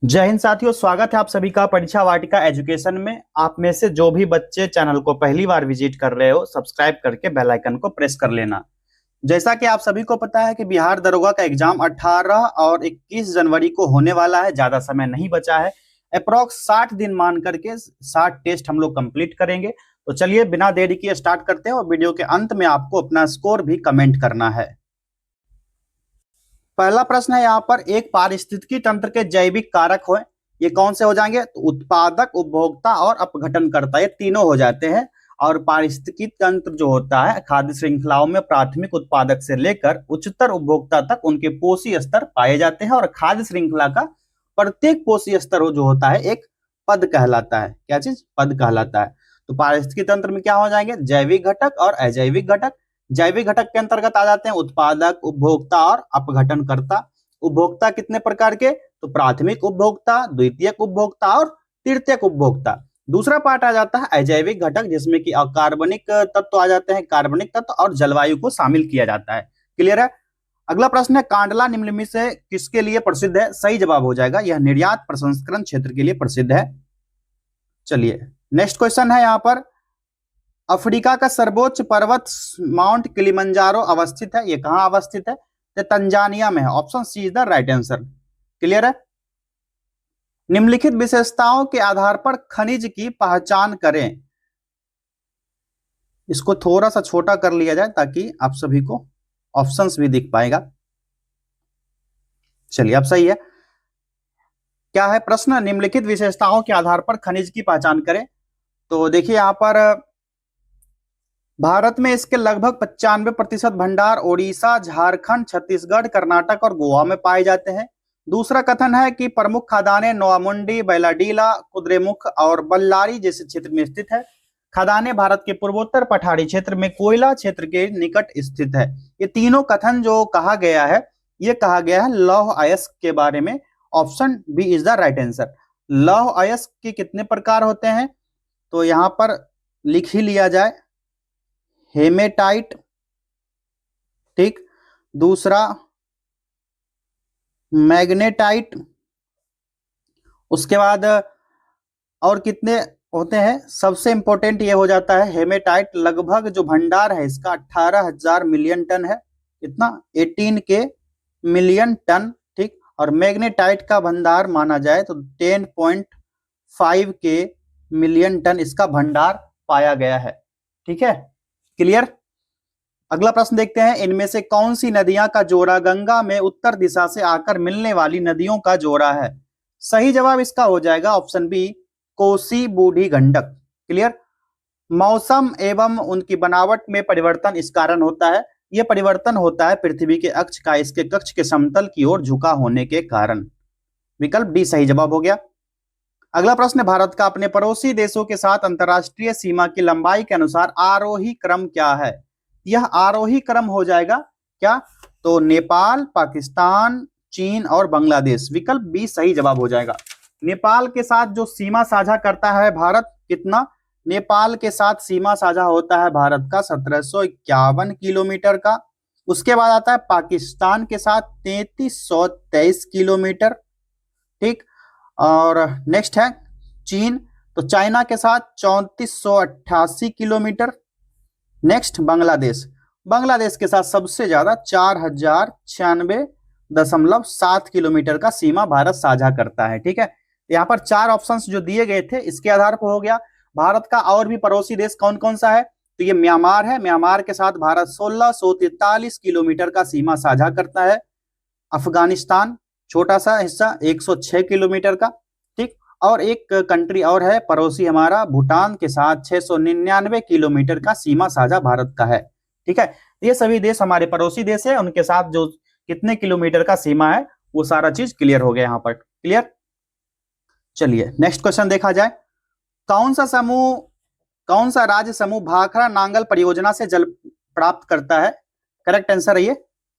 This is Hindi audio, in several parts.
जय हिंद साथियों, स्वागत है आप सभी का परीक्षा वाटिका एजुकेशन में। आप में से जो भी बच्चे चैनल को पहली बार विजिट कर रहे हो, सब्सक्राइब करके बेल आइकन को प्रेस कर लेना। जैसा कि आप सभी को पता है कि बिहार दरोगा का एग्जाम 18 और 21 जनवरी को होने वाला है। ज्यादा समय नहीं बचा है। अप्रोक्स 60 दिन मान करके 60 टेस्ट हम लोग कंप्लीट करेंगे। तो चलिए बिना देरी किए स्टार्ट करते हैं और वीडियो के अंत में आपको अपना स्कोर भी कमेंट करना है। पहला प्रश्न है यहाँ पर, एक पारिस्थितिकी तंत्र के जैविक कारक हो, ये कौन से हो जाएंगे? तो उत्पादक, उपभोक्ता और अपघटनकर्ता, ये तीनों हो जाते हैं। और पारिस्थितिकी तंत्र जो होता है खाद्य श्रृंखलाओं में प्राथमिक उत्पादक से लेकर उच्चतर उपभोक्ता तक उनके पोषी स्तर पाए जाते हैं। और खाद्य श्रृंखला का प्रत्येक पोषी स्तर जो होता है एक पद कहलाता है। क्या चीज? पद कहलाता है। तो पारिस्थितिकी तंत्र में क्या हो जाएंगे? जैविक घटक और अजैविक घटक। जैविक घटक के अंतर्गत आ जाते हैं उत्पादक, उपभोक्ता और अपघटनकर्ता। उपभोक्ता कितने प्रकार के? तो प्राथमिक उपभोक्ता, द्वितीयक उपभोक्ता और तृतीयक उपभोक्ता। दूसरा पार्ट आ जाता है अजैविक घटक, जिसमें कि अकार्बनिक तत्व आ जाते हैं, कार्बनिक तत्व और जलवायु को शामिल किया जाता है। क्लियर है? अगला प्रश्न है, कांडला निम्न में से किसके लिए प्रसिद्ध है? सही जवाब हो जाएगा, यह निर्यात प्रसंस्करण क्षेत्र के लिए प्रसिद्ध है। चलिए नेक्स्ट क्वेश्चन है यहाँ पर, अफ्रीका का सर्वोच्च पर्वत माउंट किलिमंजारो अवस्थित है, ये कहां अवस्थित है? तो तंजानिया में है। Option C is the right answer. Clear है? निम्नलिखित विशेषताओं के आधार पर खनिज की पहचान करें। इसको थोड़ा सा छोटा कर लिया जाए ताकि आप सभी को ऑप्शंस भी दिख पाएगा। चलिए अब सही है। क्या है प्रश्न? निम्नलिखित विशेषताओं के आधार पर खनिज की पहचान करें। तो देखिए यहां पर भारत में इसके लगभग 95% भंडार ओडिशा, झारखंड, छत्तीसगढ़, कर्नाटक और गोवा में पाए जाते हैं। दूसरा कथन है कि प्रमुख खदानें नोआमुंडी, बैलाडीला, कुद्रेमुख और बल्लारी जैसे क्षेत्र में स्थित है। खदानें भारत के पूर्वोत्तर पठारी क्षेत्र में कोयला क्षेत्र के निकट स्थित है। ये तीनों कथन जो कहा गया है, ये कहा गया है लौह अयस्क के बारे में। Option B is the right answer. लौह अयस्क के कितने प्रकार होते हैं? तो यहां पर लिख ही लिया जाए, हेमेटाइट, ठीक, दूसरा मैग्नेटाइट, उसके बाद और कितने होते हैं? सबसे इंपॉर्टेंट ये हो जाता है हेमेटाइट। लगभग जो भंडार है इसका 18,000 मिलियन टन है। कितना? 18 के मिलियन टन, ठीक। और मैग्नेटाइट का भंडार माना जाए तो 10.5 के मिलियन टन इसका भंडार पाया गया है। ठीक है, क्लियर? अगला प्रश्न देखते हैं, इनमें से कौन सी नदियां का जोड़ा गंगा में उत्तर दिशा से आकर मिलने वाली नदियों का जोड़ा है? सही जवाब इसका हो जाएगा ऑप्शन बी, कोसी, बूढ़ी गंडक। क्लियर? मौसम एवं उनकी बनावट में परिवर्तन इस कारण होता है, यह परिवर्तन होता है पृथ्वी के अक्ष का इसके कक्ष के समतल की ओर झुका होने के कारण। विकल्प डी सही जवाब हो गया। अगला प्रश्न, भारत का अपने पड़ोसी देशों के साथ अंतरराष्ट्रीय सीमा की लंबाई के अनुसार आरोही क्रम क्या है? यह आरोही क्रम हो जाएगा क्या? तो नेपाल, पाकिस्तान, चीन और बांग्लादेश। विकल्प बी सही जवाब हो जाएगा। नेपाल के साथ जो सीमा साझा करता है भारत, कितना? नेपाल के साथ सीमा साझा होता है भारत का 1751 किलोमीटर का। उसके बाद आता है पाकिस्तान के साथ 3323 किलोमीटर, ठीक। और नेक्स्ट है चीन, तो चाइना के साथ 3488 किलोमीटर। नेक्स्ट बांग्लादेश, बांग्लादेश के साथ सबसे ज्यादा 4096.7 किलोमीटर का सीमा भारत साझा करता है। ठीक है, यहाँ पर चार ऑप्शंस जो दिए गए थे इसके आधार पर हो गया। भारत का और भी पड़ोसी देश कौन कौन सा है? तो ये म्यांमार है। म्यांमार के साथ भारत 1643 किलोमीटर का सीमा साझा करता है। अफगानिस्तान छोटा सा हिस्सा 106 किलोमीटर का, ठीक। और एक कंट्री और है पड़ोसी हमारा, भूटान के साथ 699 किलोमीटर का सीमा साझा भारत का है। ठीक है, ये सभी देश हमारे पड़ोसी देश है, उनके साथ जो कितने किलोमीटर का सीमा है वो सारा चीज क्लियर हो गया यहाँ पर। क्लियर? चलिए नेक्स्ट क्वेश्चन देखा जाए, कौन सा समूह, कौन सा राज्य समूह भाखड़ा नांगल परियोजना से जल प्राप्त करता है? करेक्ट आंसर है ये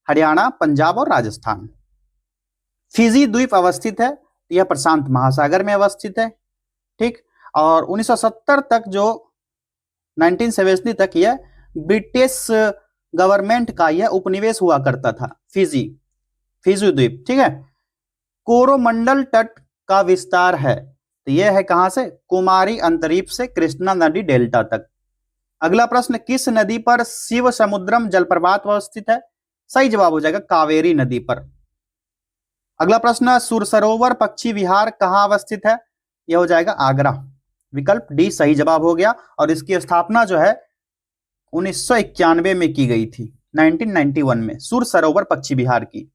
हरियाणा, पंजाब और राजस्थान। फिजी द्वीप अवस्थित है, यह प्रशांत महासागर में अवस्थित है, ठीक। और 1970 तक जो 1970 तक यह ब्रिटिश गवर्नमेंट का यह उपनिवेश हुआ करता था, फिजी, फिजी द्वीप, ठीक है। कोरोमंडल तट का विस्तार है? तो यह है कहां से? कुमारी अंतरीप से कृष्णा नदी डेल्टा तक। अगला प्रश्न, किस नदी पर शिव समुद्रम जलप्रपात अवस्थित है? सही जवाब हो जाएगा कावेरी नदी पर। अगला प्रश्न, सुरसरोवर पक्षी विहार कहां अवस्थित है? यह हो जाएगा आगरा। विकल्प डी सही जवाब हो गया। और इसकी स्थापना जो है 1991 में की गई थी, 1991 में सुरसरोवर पक्षी विहार की।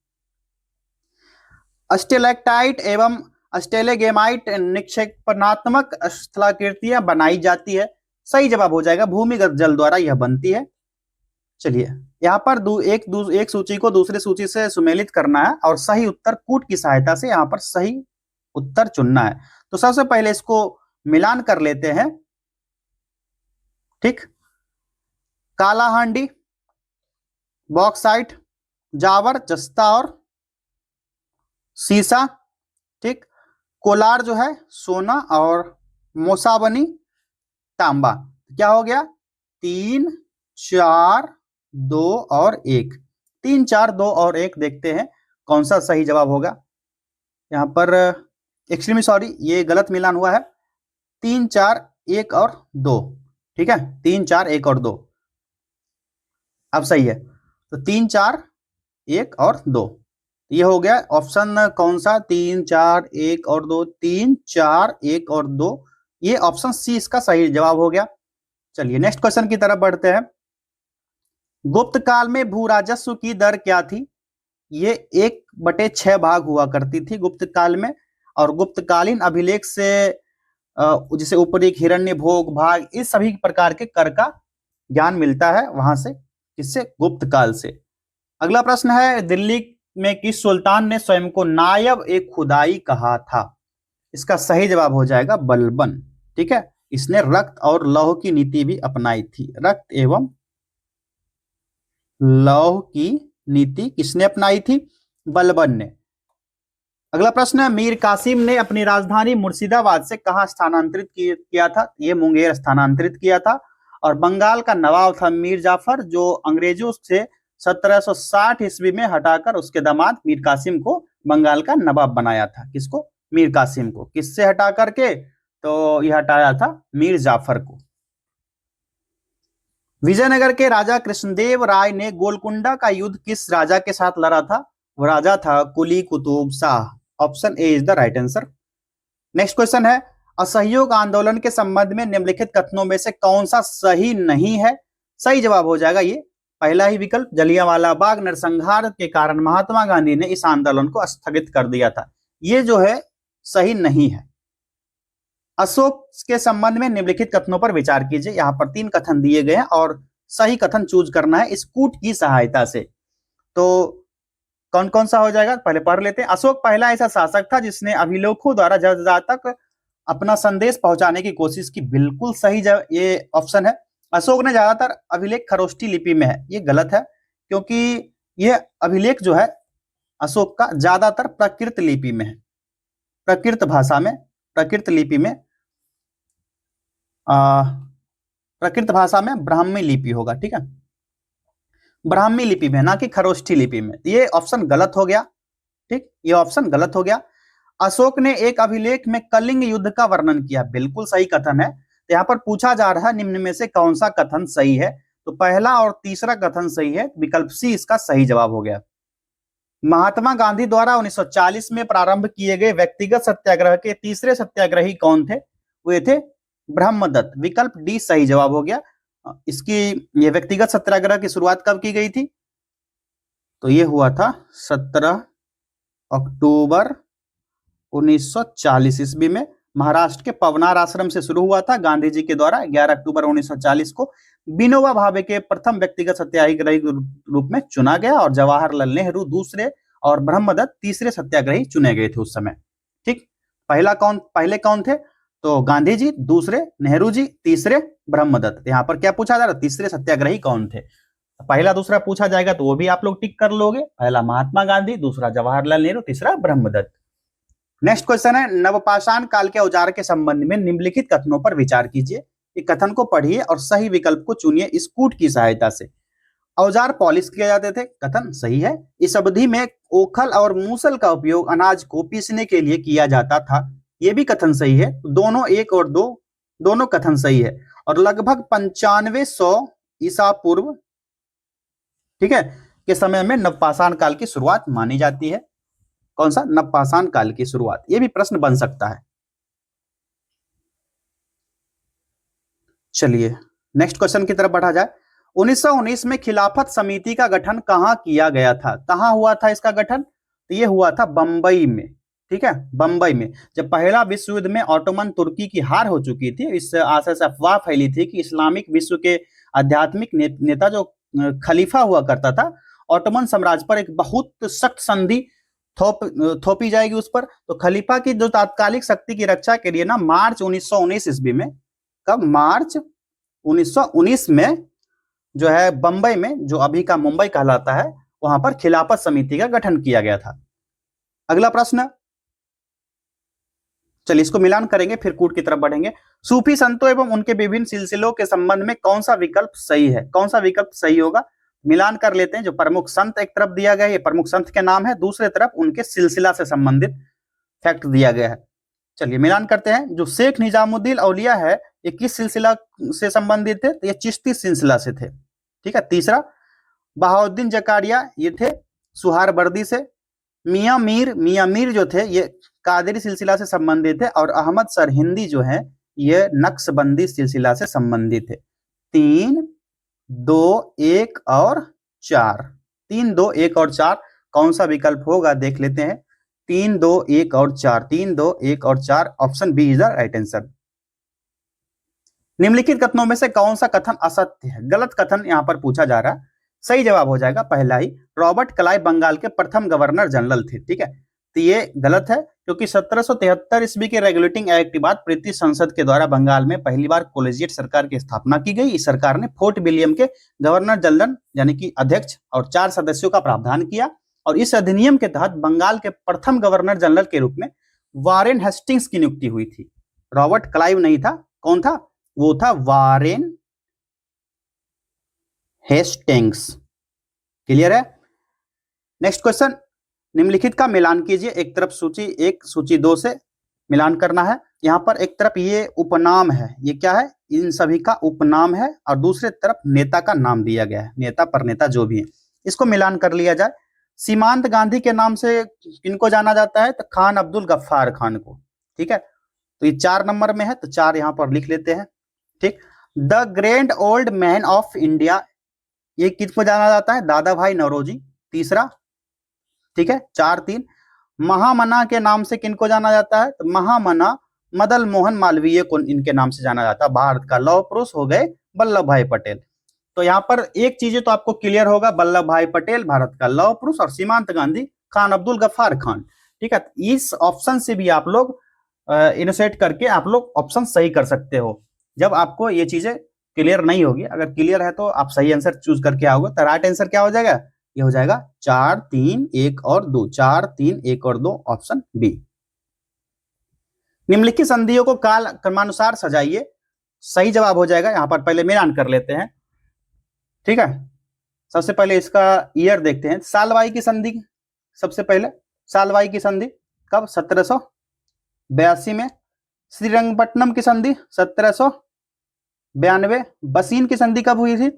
स्टेलेक्टाइट एवं स्टेलेगेमाइट निक्षेपणात्मक स्थलाकृतियां बनाई जाती है? सही जवाब हो जाएगा भूमिगत जल द्वारा यह बनती है। चलिए यहाँ पर एक सूची को दूसरी सूची से सुमेलित करना है और सही उत्तर कूट की सहायता से यहाँ पर सही उत्तर चुनना है। तो सबसे पहले इसको मिलान कर लेते हैं। ठीक, कालाहांडी, बॉक्साइट, जावर, जस्ता और सीसा। ठीक, कोलार जो है सोना और मोसाबनी तांबा। क्या हो गया? 3, 4, 2 और 1। 3, 4, 2 और 1 देखते हैं कौन सा सही जवाब होगा। यहाँ पर एक्सट्रीमली सॉरी, ये गलत मिलान हुआ है। 3, 4, 1 और 2। ठीक है, 3, 4, 1 और 2 अब सही है। तो 3, 4, 1 और 2 ये हो गया ऑप्शन कौन सा? 3, 4, 1 और 2। 3, 4, 1 और 2 ये ऑप्शन सी इसका सही जवाब हो गया। चलिए नेक्स्ट क्वेश्चन की तरफ बढ़ते हैं। गुप्त काल में भू राजस्व की दर क्या थी? ये 1/6 भाग हुआ करती थी गुप्त काल में। और गुप्तकालीन अभिलेख से जिसे ऊपरी हिरण्य भोग भाग इस सभी प्रकार के कर का ज्ञान मिलता है वहां से, किससे? गुप्त काल से। अगला प्रश्न है, दिल्ली में किस सुल्तान ने स्वयं को नायब ए खुदाई कहा था? इसका सही जवाब हो जाएगा बलबन। ठीक है, इसने रक्त और लौह की नीति भी अपनाई थी। रक्त एवं लौह की नीति किसने अपनाई थी? बलबन ने। अगला प्रश्न है, मीर कासिम ने अपनी राजधानी मुर्शिदाबाद से कहां स्थानांतरित किया था? ये मुंगेर स्थानांतरित किया था। और बंगाल का नवाब था मीर जाफर, जो अंग्रेजों से 1760 ईस्वी में हटाकर उसके दामाद मीर कासिम को बंगाल का नवाब बनाया था। किसको? मीर कासिम को। किससे हटा करके? तो यह हटाया था मीर जाफर को। विजयनगर के राजा कृष्णदेव राय ने गोलकुंडा का युद्ध किस राजा के साथ लड़ा था? वो राजा था Quli Qutb Shah. Option A is the right answer. Next question है, असहयोग आंदोलन के संबंध में निम्नलिखित कथनों में से कौन सा सही नहीं है? सही जवाब हो जाएगा ये पहला ही विकल्प, जलियांवाला बाग नरसंहार के कारण महात्मा गांधी ने इस आंदोलन को स्थगित कर दिया था। ये जो है सही नहीं है। अशोक के संबंध में निम्नलिखित कथनों पर विचार कीजिए। यहाँ पर 3 कथन दिए गए हैं और सही कथन चूज करना है इस कूट की सहायता से। तो कौन कौन सा हो जाएगा पहले पढ़ लेते हैं। अशोक पहला ऐसा शासक था जिसने अभिलेखों द्वारा जगह तक अपना संदेश पहुंचाने की कोशिश की। बिल्कुल सही ये ऑप्शन है। अशोक ने ज्यादातर अभिलेख खरोष्टी लिपि में है, ये गलत है, क्योंकि यह अभिलेख जो है अशोक का ज्यादातर प्राकृत लिपि में है, प्राकृत भाषा में, प्राकृत लिपि में, प्राकृत भाषा में ब्राह्मी लिपि होगा। ठीक है, ब्राह्मी लिपि में, ना कि खरोष्ठी लिपि में। ये ऑप्शन गलत हो गया। ठीक, ये ऑप्शन गलत हो गया। अशोक ने एक अभिलेख में कलिंग युद्ध का वर्णन किया। बिल्कुल सही कथन है। तो यहाँ पर पूछा जा रहा है निम्न में से कौन सा कथन सही है? तो पहला और तीसरा कथन सही है। विकल्प सी इसका सही जवाब हो गया। महात्मा गांधी द्वारा 1940 में प्रारंभ किए गए व्यक्तिगत सत्याग्रह के तीसरे सत्याग्रही कौन थे? वे थे ब्रह्मदत्त। विकल्प डी सही जवाब हो गया। इसकी ये व्यक्तिगत सत्याग्रह की शुरुआत कब की गई थी? तो ये हुआ था 17 अक्टूबर 1940 ईस्वी में। महाराष्ट्र के पवनार आश्रम से शुरू हुआ था। गांधी जी के द्वारा 11 अक्टूबर 1940 को विनोबा भावे के प्रथम व्यक्तिगत सत्याग्रही के रूप में चुना गया और जवाहरलाल नेहरू दूसरे और ब्रह्मदत्त तीसरे सत्याग्रही चुने गए थे उस समय। ठीक, पहले कौन थे? तो गांधी जी, दूसरे नेहरू जी, तीसरे ब्रह्मदत्त। यहाँ पर क्या पूछा जा रहा है? तीसरे सत्याग्रही कौन थे? पहला दूसरा पूछा जाएगा तो वो भी आप लोग टिक कर लोगे। पहला महात्मा गांधी, दूसरा जवाहरलाल नेहरू, तीसरा ब्रह्मदत्त। नेक्स्ट क्वेश्चन है, नवपाषाण काल के औजार के संबंध में निम्नलिखित कथनों पर विचार कीजिए। ये कथन को पढ़िए और सही विकल्प को चुनिए इस कूट की सहायता से। औजार पॉलिश किए जाते थे, कथन सही है। इस अवधि में ओखल और मूसल का उपयोग अनाज को पीसने के लिए किया जाता था, ये भी कथन सही है। दोनों 1 और 2 दोनों कथन सही है। और लगभग 9500 ईसा पूर्व, ठीक है, के समय में नवपाषाण काल की शुरुआत मानी जाती है। कौन सा? नवपाषाण काल की शुरुआत। ये भी प्रश्न बन सकता है। चलिए नेक्स्ट क्वेश्चन की तरफ बढ़ा जाए। 1919 में खिलाफत समिति का गठन कहां किया गया था? कहां हुआ था इसका गठन? तो ये हुआ था बंबई में। ठीक है, बंबई में। जब पहला विश्व युद्ध में ऑटोमन तुर्की की हार हो चुकी थी, इस आशय से अफवाह फैली थी कि इस्लामिक विश्व के आध्यात्मिक नेता जो खलीफा हुआ करता था, ऑटोमन साम्राज्य पर एक बहुत सख्त संधि थोपी जाएगी उस पर। तो खलीफा की जो तात्कालिक शक्ति की रक्षा के लिए ना मार्च 1919 ईस्वी में, कब? मार्च 1919 में जो है बंबई में, जो अभी का मुंबई कहलाता है, वहां पर खिलाफत समिति का गठन किया गया था। अगला प्रश्न, चलिए इसको मिलान करेंगे फिर कूट की तरफ बढ़ेंगे। सूफी संतों एवं उनके विभिन्न सिलसिलों के संबंध में कौन सा विकल्प सही है? कौन सा विकल्प सही होगा? मिलान कर लेते हैं। जो प्रमुख संत एक तरफ दिया गया है, ये प्रमुख संत के नाम है, दूसरे तरफ उनके सिलसिला से संबंधित फैक्ट दिया गया है। चलिए मिलान करते हैं। जो शेख निजामुद्दीन औलिया है, ये किस सिलसिला से संबंधित थे? तो ये चिश्ती सिलसिला से थे। ठीक है। तीसरा, बहाउद्दीन जकारिया, ये थे सुहारवर्दी से। मियां मीर जो थे, ये कादरी सिलसिला से संबंधित थे। और अहमद सरहिंदी जो है, ये नक्शबंदी सिलसिला से संबंधित है। 3, 2, 1 और 4। 3, 2, 1 और 4 कौन सा विकल्प होगा देख लेते हैं। 3, 2, 1 और 4। 3, 2, 1 और 4, option B is the right answer. निम्नलिखित कथनों में से कौन सा कथन असत्य है? गलत कथन यहां पर पूछा जा रहा है। सही जवाब हो जाएगा पहला ही, रॉबर्ट क्लाइव बंगाल के प्रथम गवर्नर जनरल थे। ठीक है, तो ये गलत है, क्योंकि 1773 ईस्वी के रेगुलेटिंग एक्ट के बाद ब्रिटिश संसद के द्वारा बंगाल में पहली बार कॉलेजिएट सरकार की स्थापना की गई। इस सरकार ने फोर्ट विलियम के गवर्नर जनरल यानी कि अध्यक्ष और 4 सदस्यों का प्रावधान किया। और इस अधिनियम के तहत बंगाल के प्रथम गवर्नर जनरल के रूप में वारेन हेस्टिंग्स की नियुक्ति हुई थी। रॉबर्ट क्लाइव नहीं था। कौन था? वो था वारेन हेस्टिंग्स। क्लियर है? नेक्स्ट क्वेश्चन, निम्नलिखित का मिलान कीजिए। एक तरफ सूची 1 सूची 2 से मिलान करना है। यहां पर एक तरफ ये उपनाम है, ये क्या है? इन सभी का उपनाम है। और दूसरे तरफ नेता का नाम दिया गया है, नेता परनेता जो भी है। इसको मिलान कर लिया जाए। सीमांत गांधी के नाम से किनको जाना जाता है? तो खान अब्दुल गफ्फार खान को। ठीक है, तो ये 4 नंबर में है, तो 4 यहां पर लिख लेते हैं। ठीक। The grand old man of India, ये किसको जाना जाता है? दादा भाई नौरोजी। तीसरा, ठीक है, 4, 3। महामना के नाम से किनको जाना जाता है? तो महामना मदन मोहन मालवीय को इनके नाम से जाना जाता है। भारत का लौह पुरुष हो गए वल्लभ भाई पटेल। तो यहाँ पर एक चीज तो आपको क्लियर होगा, वल्लभ भाई पटेल भारत का लौह पुरुष, और सीमांत गांधी खान अब्दुल गफ्फार खान। ठीक है, इस ऑप्शन से भी आप लोग इनोसेट करके आप लोग ऑप्शन सही कर सकते हो। जब आपको ये चीजें क्लियर नहीं होगी, अगर क्लियर है तो आप सही आंसर चूज करके आओगे। तो राइट आंसर क्या हो जाएगा? ये हो जाएगा 4, 3, 1 और 2। 4, 3, 1 और 2, ऑप्शन बी। निम्नलिखित संधियों को काल क्रमानुसार सजाइए। सही जवाब हो जाएगा। यहां पर पहले मिलान कर लेते हैं। ठीक है, सबसे पहले इसका ईयर देखते हैं। सालवाई की संधि, सबसे पहले सालवाई की संधि कब? 1782 में। श्रीरंगपट्टनम की संधि 1792। बसीन की संधि कब हुई थी?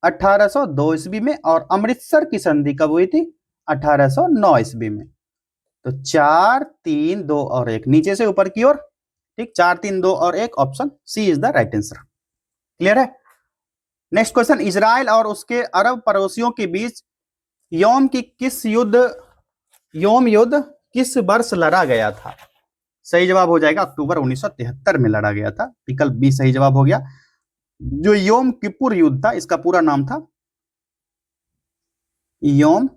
1802 ईस्वी में। और अमृतसर की संधि कब हुई थी? 1809 ईस्वी में। तो 4, 3, 2 और 1, नीचे से ऊपर की ओर। ठीक, 4, 3, 2 और 1, option C is the right answer. Clear है? नेक्स्ट क्वेश्चन, इजराइल और उसके अरब पड़ोसियों के बीच योम युद्ध किस वर्ष लड़ा गया था? सही जवाब हो जाएगा अक्टूबर 1973 में लड़ा गया था। विकल्प बी सही जवाब हो गया। जो योम किपुर युद्ध था, इसका पूरा नाम था योम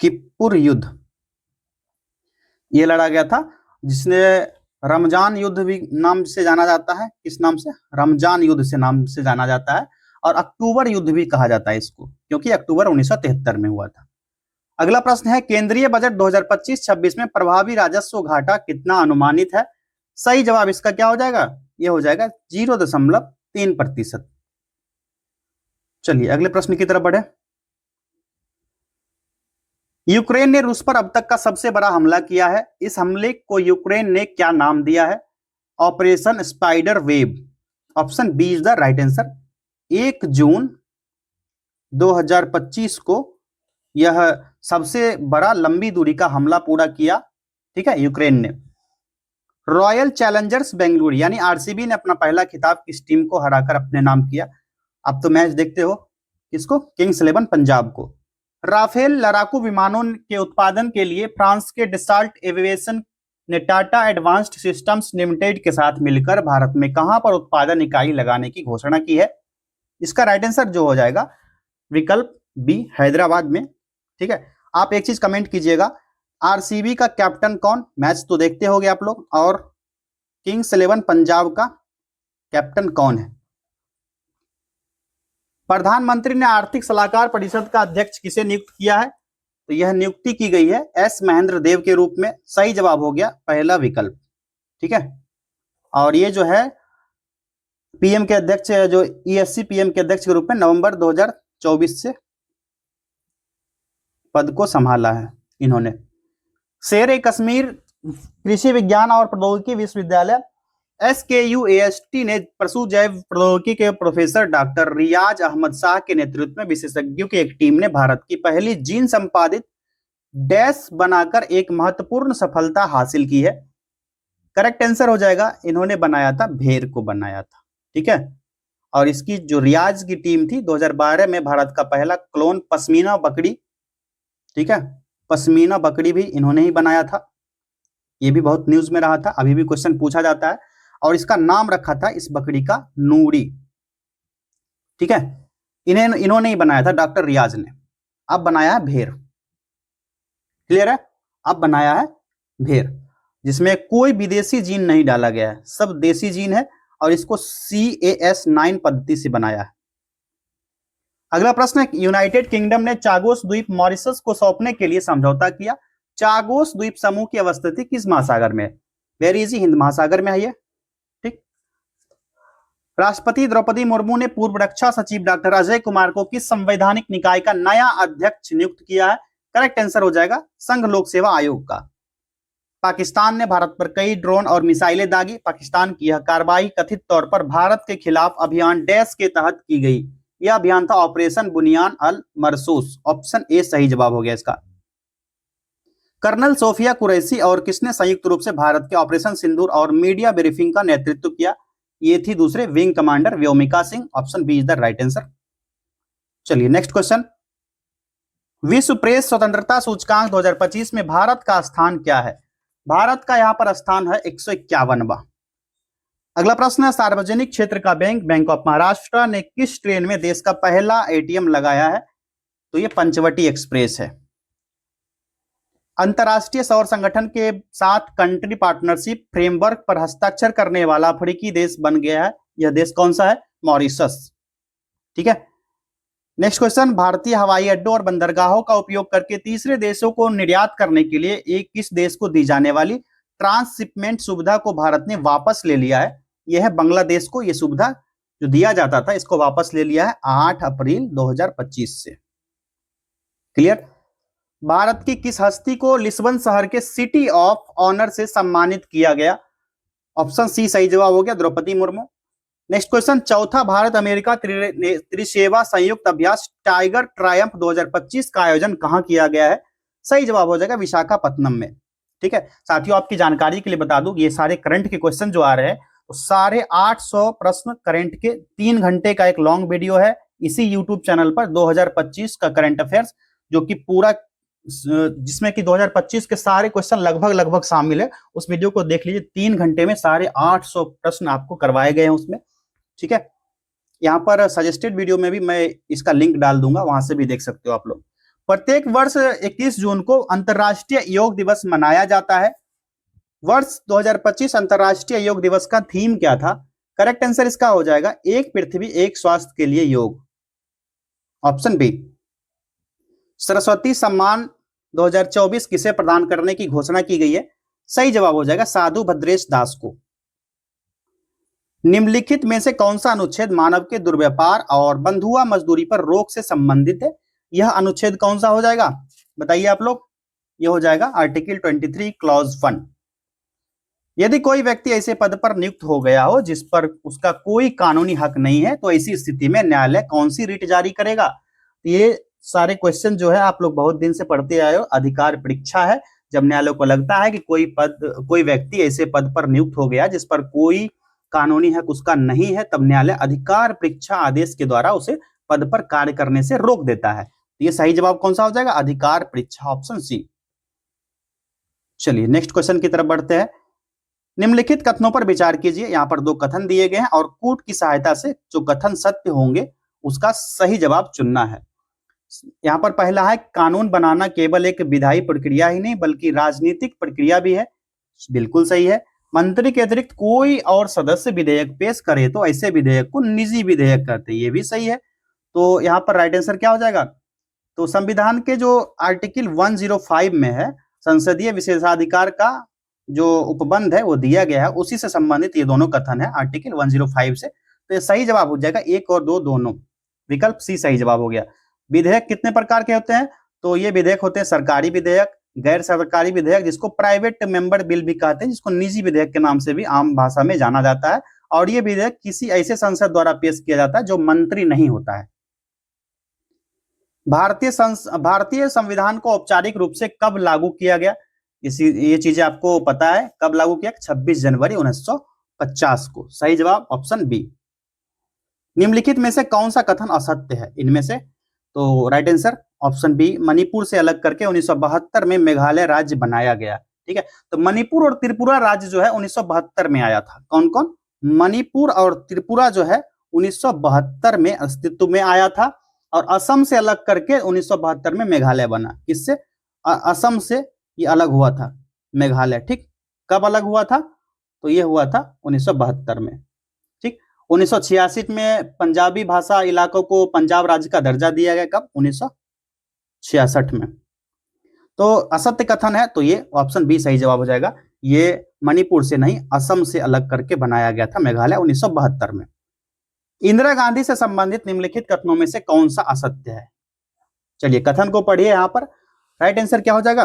किपुर युद्ध। ये लड़ा गया था, जिसने रमजान युद्ध भी नाम से जाना जाता है। किस नाम से? रमजान युद्ध से नाम से जाना जाता है। और अक्टूबर युद्ध भी कहा जाता है इसको, क्योंकि अक्टूबर 1973 में हुआ था। अगला प्रश्न है, केंद्रीय बजट 2025-26 में प्रभावी राजस्व घाटा कितना अनुमानित है? सही जवाब इसका क्या हो जाएगा? यह हो जाएगा 0.3%। चलिए अगले प्रश्न की तरफ बढ़े। यूक्रेन ने रूस पर अब तक का सबसे बड़ा हमला किया है। इस हमले को यूक्रेन ने क्या नाम दिया है? Operation spider web. Option B is the right answer. 1 जून 2025 को यह सबसे बड़ा लंबी दूरी का हमला पूरा किया, ठीक है, यूक्रेन ने। रॉयल चैलेंजर्स बेंगलुरु यानी आरसीबी ने अपना पहला खिताब किस टीम को हराकर अपने नाम किया? आप तो मैच देखते हो, किसको? किंग्स 11 पंजाब को। राफेल लड़ाकू विमानों के उत्पादन के लिए फ्रांस के डसॉल्ट एविएशन ने टाटा एडवांस्ड सिस्टम्स लिमिटेड के साथ मिलकर भारत में कहां पर उत्पादन इकाई लगाने की घोषणा की है? इसका राइट आंसर जो हो जाएगा विकल्प बी, हैदराबाद में। ठीक है, आप एक चीज कमेंट कीजिएगा, आरसीबी का कैप्टन कौन? मैच तो देखते होंगे आप लोग। और किंग्स 11 पंजाब का कैप्टन कौन है? प्रधानमंत्री ने आर्थिक सलाहकार परिषद का अध्यक्ष किसे नियुक्त किया है? तो यह नियुक्ति की गई है एस महेंद्र देव के रूप में। सही जवाब हो गया पहला विकल्प। ठीक है, और ये जो है पीएम के अध्यक्ष, जो ईएससी पीएम के अध्यक्ष के रूप में नवंबर 2024 से पद को संभाला है इन्होंने। शेर कश्मीर कृषि विज्ञान और प्रौद्योगिकी विश्वविद्यालय SKUAST ने पशु जैव प्रौद्योगिकी के प्रोफेसर डॉक्टर रियाज अहमद शाह के नेतृत्व में विशेषज्ञों की एक टीम ने भारत की पहली जीन संपादित डैश बनाकर एक महत्वपूर्ण सफलता हासिल की है। करेक्ट आंसर हो जाएगा, इन्होंने बनाया था, भेड़ को बनाया था। ठीक है, और इसकी जो रियाज की टीम थी 2012 में भारत का पहला क्लोन पश्मीना बकरी, ठीक है, पश्मीना बकरी भी इन्होंने ही बनाया था। ये भी बहुत न्यूज में रहा था, अभी भी क्वेश्चन पूछा जाता है। और इसका नाम रखा था इस बकरी का नूरी। ठीक है, इन्होंने ही बनाया था, डॉक्टर रियाज ने। अब बनाया है भेड़। क्लियर है? अब बनाया है भेड़ जिसमें कोई विदेशी जीन नहीं डाला गया है, सब देसी जीन है, और इसको CAS9 पद्धति से बनाया है। अगला प्रश्न है, यूनाइटेड किंगडम ने चागोस द्वीप मॉरिशस को सौंपने के लिए समझौता किया। चागोस द्वीप समूह की अवस्थिति किस महासागर में है? वेरी इजी, हिंद महासागर में है ये। ठीक, राष्ट्रपति द्रौपदी मुर्मू ने पूर्व रक्षा सचिव डॉक्टर अजय कुमार को किस संवैधानिक निकाय का नया अध्यक्ष नियुक्त किया है? करेक्ट आंसर हो जाएगा संघ लोक सेवा आयोग का। पाकिस्तान ने भारत पर कई ड्रोन और मिसाइलें दागी। पाकिस्तान की यह कार्रवाई कथित तौर पर भारत के खिलाफ अभियान डैश के तहत की गई। यह अभियान था ऑपरेशन बुनियान अल मरसूस। ऑप्शन ए सही जवाब हो गया इसका। कर्नल सोफिया कुरैशी और किसने संयुक्त रूप से भारत के ऑपरेशन सिंदूर और मीडिया ब्रीफिंग का नेतृत्व किया? ये थी दूसरे wing commander Vyomika Singh. Option B is the right answer. चलिए नेक्स्ट क्वेश्चन, विश्व प्रेस स्वतंत्रता सूचकांक 2025 में भारत का स्थान क्या है? भारत का यहां पर स्थान है 151वां। अगला प्रश्न है, सार्वजनिक क्षेत्र का बैंक बैंक ऑफ महाराष्ट्र ने किस ट्रेन में देश का पहला ATM लगाया है? तो ये पंचवटी एक्सप्रेस है। अंतर्राष्ट्रीय सौर संगठन के साथ कंट्री पार्टनरशिप फ्रेमवर्क पर हस्ताक्षर करने वाला अफ्रीकी देश बन गया है। यह देश कौन सा है? मॉरिशस। ठीक है, नेक्स्ट क्वेश्चन, भारतीय हवाई अड्डों और बंदरगाहों का उपयोग करके तीसरे देशों को निर्यात करने के लिए एक किस देश को दी जाने वाली ट्रांसशिपमेंट सुविधा को भारत ने वापस ले लिया है? यह है बांग्लादेश को। यह सुविधा जो दिया जाता था इसको वापस ले लिया है 8 अप्रैल 2025 से। क्लियर? भारत की किस हस्ती को लिस्बन शहर के सिटी ऑफ ऑनर से सम्मानित किया गया? ऑप्शन सी सही जवाब हो गया, द्रौपदी मुर्मू। नेक्स्ट क्वेश्चन, चौथा भारत अमेरिका त्रिसेवा संयुक्त अभ्यास टाइगर ट्रायम्फ 2025 का आयोजन कहां किया गया है? सही जवाब हो जाएगा विशाखापत्तनम में। ठीक है साथियों, आपकी जानकारी के लिए बता दूं, ये सारे करंट के क्वेश्चन जो आ रहे हैं तो सारे 800 प्रश्न करंट के 3 घंटे का एक लॉन्ग वीडियो है इसी यूट्यूब चैनल पर 2025 का करंट अफेयर्स, जो कि पूरा, जिसमें कि 2025 के सारे क्वेश्चन लगभग शामिल है। उस वीडियो को देख लीजिए, 3 घंटे में सारे 800 प्रश्न आपको करवाए गए हैं उसमें। ठीक है, यहाँ पर सजेस्टेड वीडियो में भी मैं इसका लिंक डाल दूंगा, वहां से भी देख सकते हो आप लोग। प्रत्येक वर्ष 21 जून को अंतर्राष्ट्रीय योग दिवस मनाया जाता है। वर्ष 2025 अंतर्राष्ट्रीय योग दिवस का थीम क्या था? करेक्ट आंसर इसका हो जाएगा एक पृथ्वी एक स्वास्थ्य के लिए योग। Option B. सरस्वती सम्मान 2024 किसे प्रदान करने की घोषणा की गई है? सही जवाब हो जाएगा साधु भद्रेश दास को। निम्नलिखित में से कौन सा अनुच्छेद मानव के दुर्व्यापार और बंधुआ मजदूरी पर रोक से संबंधित है? यह अनुच्छेद कौन सा हो जाएगा? बताइए आप लोग। ये हो जाएगा आर्टिकल 23 क्लॉज 1। यदि कोई व्यक्ति ऐसे पद पर नियुक्त हो गया हो जिस पर उसका कोई कानूनी हक नहीं है, तो ऐसी स्थिति में न्यायालय कौन सी रिट जारी करेगा? ये सारे क्वेश्चन जो है आप लोग बहुत दिन से पढ़ते आए हो। अधिकार परीक्षा है, जब न्यायालय को लगता है कि कोई व्यक्ति ऐसे पद पर नियुक्त हो गया जिस पर कोई कानूनी हक उसका नहीं है, तब न्यायालय अधिकार परीक्षा आदेश के द्वारा उसे पद पर कार्य करने से रोक देता है। ये सही जवाब कौन सा हो जाएगा? अधिकार परीक्षा, ऑप्शन सी। चलिए नेक्स्ट क्वेश्चन की तरफ बढ़ते हैं। निम्नलिखित कथनों पर विचार कीजिए। यहाँ पर दो कथन दिए गए हैं और कूट की सहायता से जो कथन सत्य होंगे उसका सही जवाब चुनना है। यहाँ पर पहला है, कानून बनाना केवल एक विधायी प्रक्रिया ही नहीं बल्कि राजनीतिक प्रक्रिया भी है। बिल्कुल सही है। मंत्री के अतिरिक्त कोई और सदस्य विधेयक पेश करे तो ऐसे विधेयक को निजी विधेयक कहते हैं, ये भी सही है। तो यहाँ पर राइट आंसर क्या हो जाएगा? तो संविधान के जो आर्टिकल 105 में है, संसदीय विशेषाधिकार का जो उपबंध है वो दिया गया है, उसी से संबंधित ये दोनों कथन है आर्टिकल 105 से। तो ये सही जवाब हो जाएगा 1 और 2 दोनों। विकल्प सी सही जवाब हो गया। विधेयक कितने प्रकार के होते हैं? तो ये विधेयक होते हैं सरकारी विधेयक, गैर सरकारी विधेयक जिसको प्राइवेट मेंबर बिल भी कहते हैं, जिसको निजी विधेयक के नाम से भी आम भाषा में जाना जाता है। और ये विधेयक किसी ऐसे संसद द्वारा पेश किया जाता है जो मंत्री नहीं होता है। भारतीय संविधान को औपचारिक रूप से कब लागू किया गया? ये चीजें आपको पता है। कब लागू किया? 26 जनवरी 1950 को। सही जवाब ऑप्शन बी। निम्नलिखित में से कौन सा कथन असत्य है इनमें से? तो right answer option B, Manipur से अलग करके 1972 में मेघालय राज्य बनाया गया। ठीक है, तो मणिपुर और त्रिपुरा राज्य जो है 1972 में आया था। कौन कौन? मणिपुर और त्रिपुरा जो है 1972 में अस्तित्व में आया था, और असम से अलग करके 1972 में मेघालय बना। किससे? असम से ये अलग हुआ था मेघालय। ठीक, कब अलग हुआ था? तो ये हुआ था 1972 में। ठीक, 1986 में पंजाबी भाषा इलाकों को पंजाब राज्य का दर्जा दिया गया। कब? 1966 में। तो असत्य कथन है, तो ये ऑप्शन बी सही जवाब हो जाएगा। ये मणिपुर से नहीं, असम से अलग करके बनाया गया था मेघालय 1972 में। इंदिरा गांधी से संबंधित निम्नलिखित कथनों में से कौन सा असत्य है? चलिए कथन को पढ़िए। यहाँ पर राइट आंसर क्या हो जाएगा?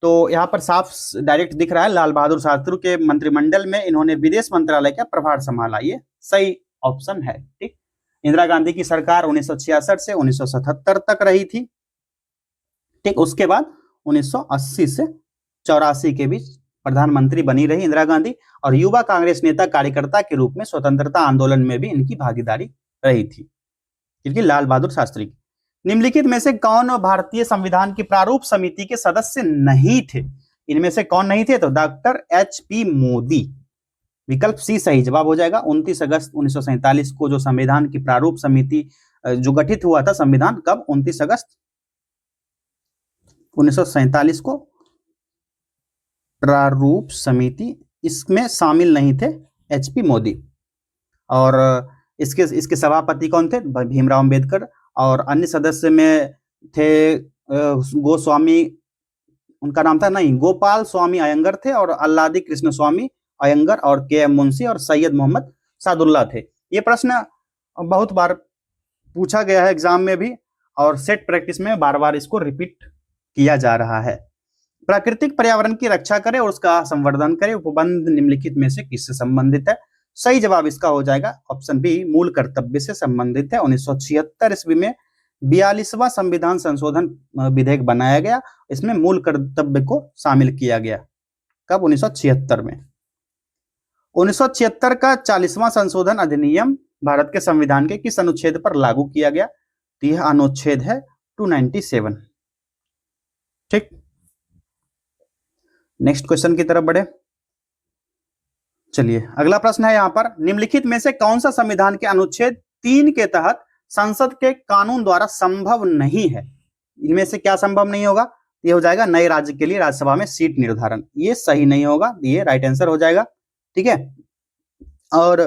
तो यहाँ पर साफ डायरेक्ट दिख रहा है, लाल बहादुर शास्त्री के मंत्रिमंडल में इन्होंने विदेश मंत्रालय का प्रभार संभाला। ये सही ऑप्शन है। ठीक, इंदिरा गांधी की सरकार 1966 से 1977 तक रही थी। ठीक, उसके बाद 1980 से 84 के बीच प्रधानमंत्री बनी रही इंदिरा गांधी, और युवा कांग्रेस नेता कार्यकर्ता के रूप में स्वतंत्रता आंदोलन में भी इनकी भागीदारी रही थी, क्योंकि लाल बहादुर शास्त्री। निम्नलिखित में से कौन भारतीय संविधान की प्रारूप समिति के सदस्य नहीं थे? इनमें से कौन नहीं थे? तो डॉक्टर HP मोदी। विकल्प सी सही जवाब हो जाएगा। 29 अगस्त 1947 को जो संविधान की प्रारूप समिति जो गठित हुआ था संविधान, कब? 29 अगस्त 1947 को प्रारूप समिति, इसमें शामिल नहीं थे HP मोदी। और इसके सभापति कौन थे? भीमराव अंबेडकर। और अन्य सदस्य में थे गोस्वामी, उनका नाम था नहीं, गोपाल स्वामी अयंगर थे, और अल्लादी कृष्ण स्वामी अयंगर, और KM मुंशी, और सैयद मोहम्मद सादुल्ला थे। ये प्रश्न बहुत बार पूछा गया है एग्जाम में भी, और सेट प्रैक्टिस में बार बार इसको रिपीट किया जा रहा है। प्राकृतिक पर्यावरण की रक्षा करे और उसका संवर्धन करे, उपबंध निम्नलिखित में से किससे संबंधित है? सही जवाब इसका हो जाएगा ऑप्शन बी, मूल कर्तव्य से संबंधित है। 1976 ईस्वी में 42वां संविधान संशोधन विधेयक बनाया गया, इसमें मूल कर्तव्य को शामिल किया गया। कब? 1976 में। 1976 का 40वां संशोधन अधिनियम भारत के संविधान के किस अनुच्छेद पर लागू किया गया? तो यह अनुच्छेद है 297। ठीक, नेक्स्ट क्वेश्चन की तरफ बढ़े। चलिए अगला प्रश्न है यहाँ पर, निम्नलिखित में से कौन सा संविधान के अनुच्छेद 3 के तहत संसद के कानून द्वारा संभव नहीं है? इनमें से क्या संभव नहीं होगा? ये हो जाएगा नए राज्य के लिए राज्यसभा में सीट निर्धारण। ये सही नहीं होगा, ये राइट आंसर हो जाएगा। ठीक है, और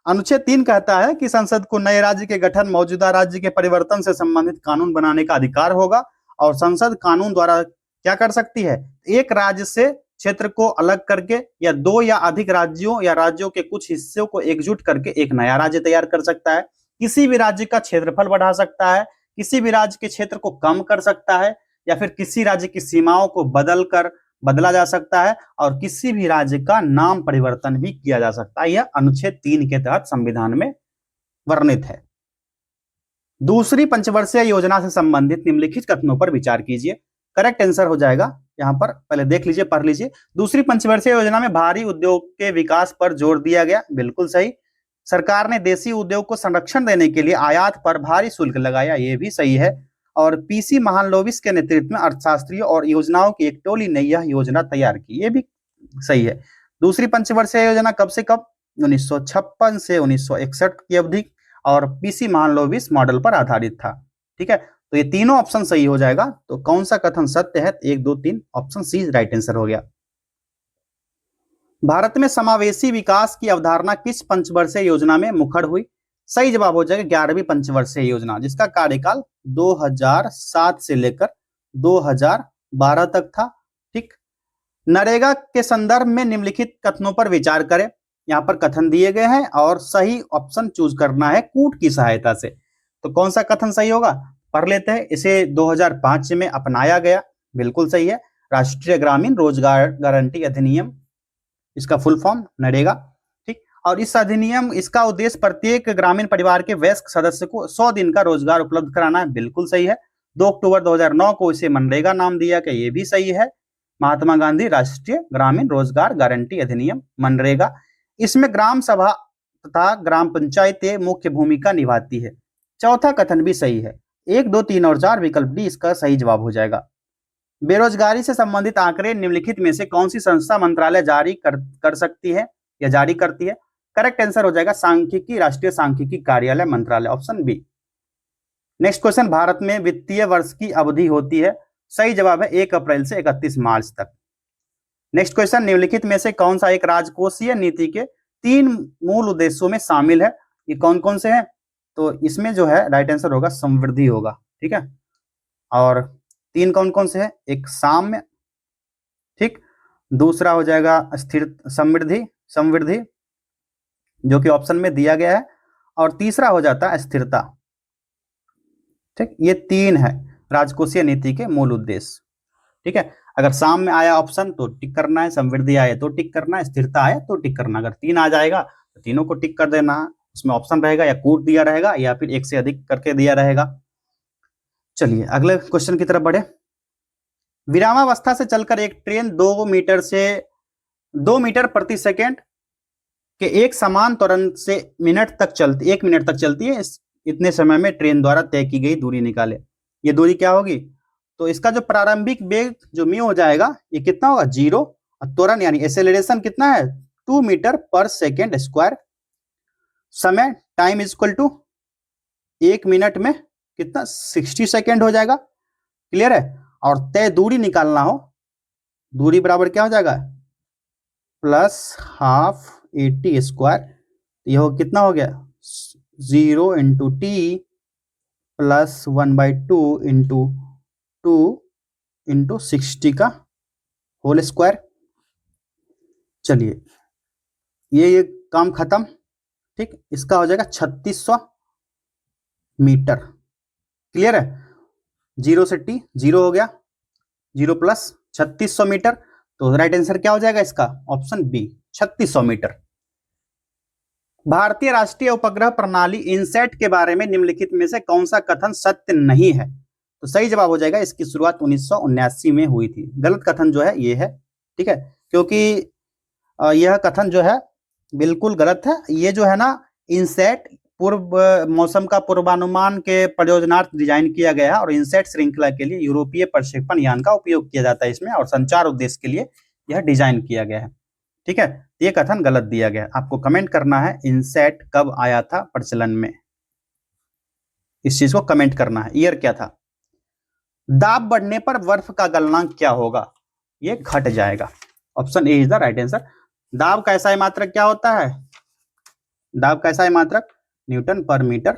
अनुच्छेद 3 कहता है कि संसद को नए राज्य के गठन, मौजूदा राज्य के परिवर्तन से संबंधित कानून बनाने का अधिकार होगा, और संसद कानून द्वारा क्या कर सकती है? एक राज्य से क्षेत्र को अलग करके, या 2 या अधिक राज्यों या राज्यों के कुछ हिस्सों को एकजुट करके एक नया राज्य तैयार कर सकता है। किसी भी राज्य का क्षेत्रफल बढ़ा सकता है, किसी भी राज्य के क्षेत्र को कम कर सकता है, या फिर किसी राज्य की सीमाओं को बदला जा सकता है और किसी भी राज्य का नाम परिवर्तन भी किया जा सकता है। यह अनुच्छेद 3 के तहत संविधान में वर्णित है। दूसरी पंचवर्षीय योजना से संबंधित निम्नलिखित कथनों पर विचार कीजिए। करेक्ट आंसर हो जाएगा यहां पर, पहले देख लीजिए, पढ़ लीजिए। दूसरी पंचवर्षीय योजना में भारी उद्योग के विकास पर जोर दिया गया, बिल्कुल सही। सरकार ने देसी उद्योग को संरक्षण देने के लिए आयात पर भारी शुल्क लगाया, ये भी सही है। और पीसी महालनोबिस के नेतृत्व में अर्थशास्त्रियों और योजनाओं की एक टोली ने यह योजना तैयार की, ये भी सही है। दूसरी पंचवर्षीय योजना कब से कब? 1956 से 1961 की अवधि और पीसी महालनोबिस मॉडल पर आधारित था। ठीक है, तो ये तीनों ऑप्शन सही हो जाएगा। तो कौन सा कथन सत्य है? 1, 2, 3, ऑप्शन सी राइट आंसर हो गया। भारत में समावेशी विकास की अवधारणा किस पंचवर्षीय योजना में मुखर हुई? सही जवाब हो जाएगा 11वीं पंचवर्षीय योजना, जिसका कार्यकाल 2007 से लेकर 2012 तक था। ठीक, नरेगा के संदर्भ में निम्नलिखित कथनों पर विचार करें। यहाँ पर कथन दिए गए हैं और सही ऑप्शन चूज करना है कूट की सहायता से। तो कौन सा कथन सही होगा? पढ़ लेते हैं। इसे 2005 में अपनाया गया, बिल्कुल सही है। राष्ट्रीय ग्रामीण रोजगार गारंटी अधिनियम, इसका फुल फॉर्म नरेगा। ठीक, और इस अधिनियम, इसका उद्देश्य प्रत्येक ग्रामीण परिवार के वयस्क सदस्य को 100 दिन का रोजगार उपलब्ध कराना है, बिल्कुल सही है। 2 अक्टूबर 2009 को इसे मनरेगा नाम दिया गया, ये भी सही है। महात्मा गांधी राष्ट्रीय ग्रामीण रोजगार गारंटी अधिनियम मनरेगा, इसमें ग्राम सभा तथा ग्राम पंचायतें मुख्य भूमिका निभाती है। चौथा कथन भी सही है। 1, 2, 3 और 4 विकल्प डी इसका सही जवाब हो जाएगा। बेरोजगारी से संबंधित आंकड़े निम्नलिखित में से कौन सी संस्था मंत्रालय जारी कर सकती है या जारी करती है? करेक्ट आंसर हो जाएगा सांख्यिकी राष्ट्रीय सांख्यिकी कार्यालय मंत्रालय, option B. Next question, Bharat में वित्तीय वर्ष की अवधि होती है? सही जवाब है 1 अप्रैल से 31 मार्च तक। नेक्स्ट क्वेश्चन, निम्नलिखित में से कौन सा एक राजकोषीय नीति के 3 मूल उद्देश्यों में शामिल है? ये कौन कौन से हैं? तो इसमें जो है राइट आंसर होगा समृद्धि होगा। ठीक है, और 3 कौन कौन से हैं? एक साम्य, ठीक, दूसरा हो जाएगा स्थिर समृद्धि जो कि ऑप्शन में दिया गया है, और तीसरा हो जाता है स्थिरता। ठीक, ये 3 है राजकोषीय नीति के मूल उद्देश्य। ठीक है, अगर साम्य आया ऑप्शन तो टिक करना है, समृद्धि आए तो टिक करना है, स्थिरता आए तो टिक करना। अगर 3 आ जाएगा तो तीनों को टिक कर देना है। उसमें ऑप्शन रहेगा या कूट दिया रहेगा या फिर 1 से अधिक करके दिया रहेगा। चलिए अगले क्वेश्चन की तरफ बढ़े। विरामावस्था से चलकर एक ट्रेन 2 मीटर प्रति सेकेंड के एक समान त्वरण से 1 मिनट तक चलती है। इतने समय में ट्रेन द्वारा तय की गई दूरी निकाले। ये दूरी क्या होगी? तो इसका जो प्रारंभिक वेग जो म्यू हो जाएगा, ये कितना होगा? 0, और त्वरण यानी एक्सेलरेशन कितना है? 2 मीटर पर सेकेंड स्क्वायर। समय time is equal to 1 minute में कितना? 60 सेकेंड हो जाएगा। क्लियर है? और तय दूरी निकालना हो, दूरी बराबर क्या हो जाएगा? Plus half 80 square. ये हो कितना हो गया? 0 into T plus 1/2 into 2 into 60 का होल स्क्वायर। चलिए ये काम खत्म। ठीक, इसका हो जाएगा 3600 मीटर। क्लियर है? 0 से टी 0 हो गया, 0 प्लस 3600 मीटर। तो राइट आंसर क्या हो जाएगा इसका? Option B 3600 metre. भारतीय राष्ट्रीय उपग्रह प्रणाली इनसैट के बारे में निम्नलिखित में से कौन सा कथन सत्य नहीं है? तो सही जवाब हो जाएगा इसकी शुरुआत 1979 में हुई थी। गलत कथन जो है ये है। ठीक है, क्योंकि यह कथन जो है बिल्कुल गलत है। ये जो है ना, इनसैट पूर्व मौसम का पूर्वानुमान के प्रयोजनार्थ डिजाइन किया गया है और इनसैट श्रृंखला के लिए यूरोपीय प्रक्षेपण यान का उपयोग किया जाता है इसमें, और संचार उद्देश्य के लिए यह डिजाइन किया गया है। ठीक है, ये कथन गलत दिया गया है। आपको कमेंट करना है इनसैट कब आया था प्रचलन में, इस चीज को कमेंट करना है। ईयर क्या था? दाब बढ़ने पर बर्फ का गलनांक क्या होगा? ये घट जाएगा। Option A is the right answer. दाब का SI मात्रक क्या होता है? दाब का SI मात्रक न्यूटन पर मीटर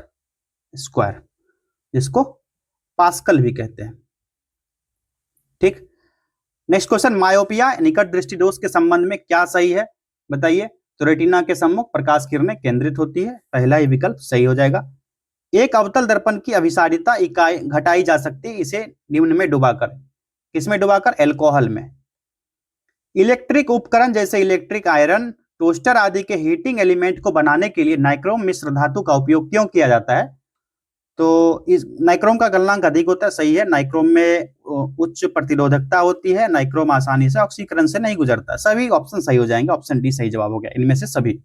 स्क्वायर, जिसको पास्कल भी कहते हैं। ठीक, नेक्स्ट क्वेश्चन, मायोपिया निकट दृष्टि दोष के संबंध में क्या सही है? बताइए। तो रेटिना के सम्मुख प्रकाश किरणें केंद्रित होती है, पहला ही विकल्प सही हो जाएगा। एक अवतल दर्पण की अभिसारिता इकाई घटाई जा सकती है इसे निम्न में डुबाकर। किसमें डुबाकर? एल्कोहल में। इलेक्ट्रिक उपकरण जैसे इलेक्ट्रिक आयरन, टोस्टर आदि के हीटिंग एलिमेंट को बनाने के लिए नाइक्रोम मिश्र धातु का उपयोग क्यों किया जाता है? तो इस नाइक्रोम का गलनांक अधिक होता है, सही है। नाइक्रोम में उच्च प्रतिरोधकता होती है, नाइक्रोम आसानी से ऑक्सीकरण से नहीं गुजरता। सभी ऑप्शन सही हो जाएंगे, ऑप्शन डी सही जवाब हो गया इनमें से सभी।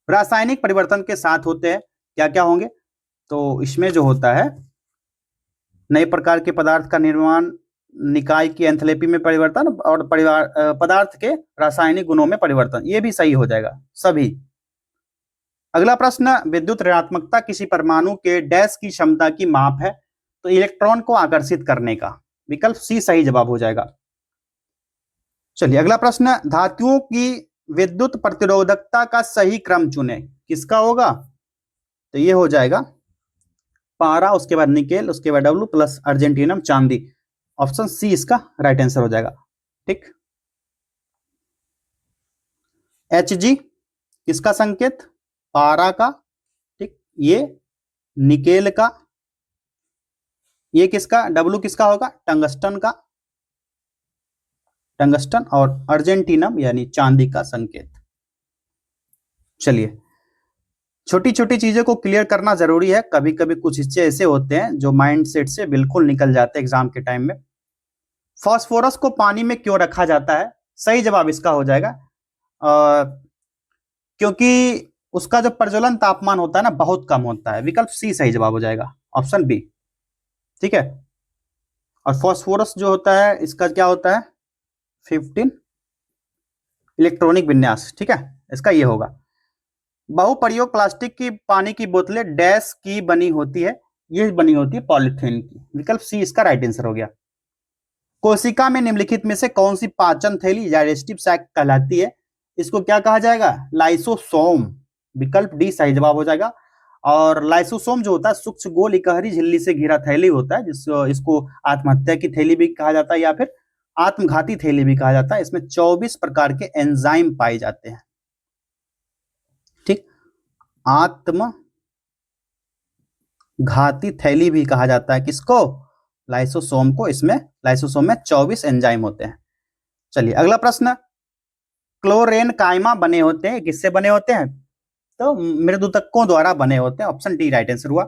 रासायनिक परिवर्तन के साथ होते हैं, क्या क्या होंगे? तो इसमें जो होता है नए प्रकार के पदार्थ का निर्माण, निकाय की एंथैल्पी में परिवर्तन और पदार्थ के रासायनिक गुणों में परिवर्तन, ये भी सही हो जाएगा सभी। अगला प्रश्न, विद्युत ऋणात्मकता किसी परमाणु के डैश की क्षमता की माप है, तो इलेक्ट्रॉन को आकर्षित करने का। विकल्प सी सही जवाब हो जाएगा। चलिए अगला प्रश्न, धातुओं की विद्युत प्रतिरोधकता का सही क्रम चुने। किसका होगा? तो ये हो जाएगा पारा, उसके बाद निकेल, उसके बाद डब्ल्यू प्लस अर्जेंटीनम चांदी। ऑप्शन सी इसका राइट आंसर हो जाएगा। ठीक। एच जी किसका संकेत? पारा का। ठीक, ये निकेल का। ये किसका? डब्ल्यू किसका होगा? टंगस्टन का, टंगस्टन। और अर्जेंटीनम यानी चांदी का संकेत। चलिए, छोटी छोटी चीजें को क्लियर करना जरूरी है। कभी कभी कुछ हिस्से ऐसे होते हैं जो माइंड सेट से बिल्कुल निकल जाते हैं एग्जाम के टाइम में। फास्फोरस को पानी में क्यों रखा जाता है? सही जवाब इसका हो जाएगा क्योंकि उसका जो प्रज्वलन तापमान होता है ना, बहुत कम होता है। विकल्प सी सही जवाब हो जाएगा, ऑप्शन बी। ठीक है। और फास्फोरस जो होता है इसका क्या होता है? 15 इलेक्ट्रॉनिक विन्यास। ठीक है, इसका ये होगा। बहुप्रयोग प्लास्टिक की पानी की बोतलें डैश की बनी होती है, ये बनी होती है पॉलिथीन की। विकल्प सी इसका राइट आंसर हो गया। कोशिका में निम्नलिखित में से कौन सी पाचन थैली डाइजेस्टिव सैक कहलाती है? इसको क्या कहा जाएगा? लाइसोसोम। विकल्प डी सही जवाब हो जाएगा। और लाइसोसोम जो होता है सूक्ष्म गोल इकहरी झिल्ली से घिरा थैली होता है, जिसको इसको आत्महत्या की थैली भी कहा जाता है या फिर आत्मघाती थैली भी कहा जाता है। इसमें 24 प्रकार के एंजाइम पाए जाते हैं। ठीक, आत्मघाती थैली भी कहा जाता है किसको? लाइसोसोम को। इसमें लाइसोसोम में 24 एंजाइम होते हैं। चलिए अगला प्रश्न, क्लोरेन कायमा बने होते हैं, किससे बने होते हैं? तो मृदुतकों द्वारा बने होते हैं। ऑप्शन डी राइट आंसर हुआ।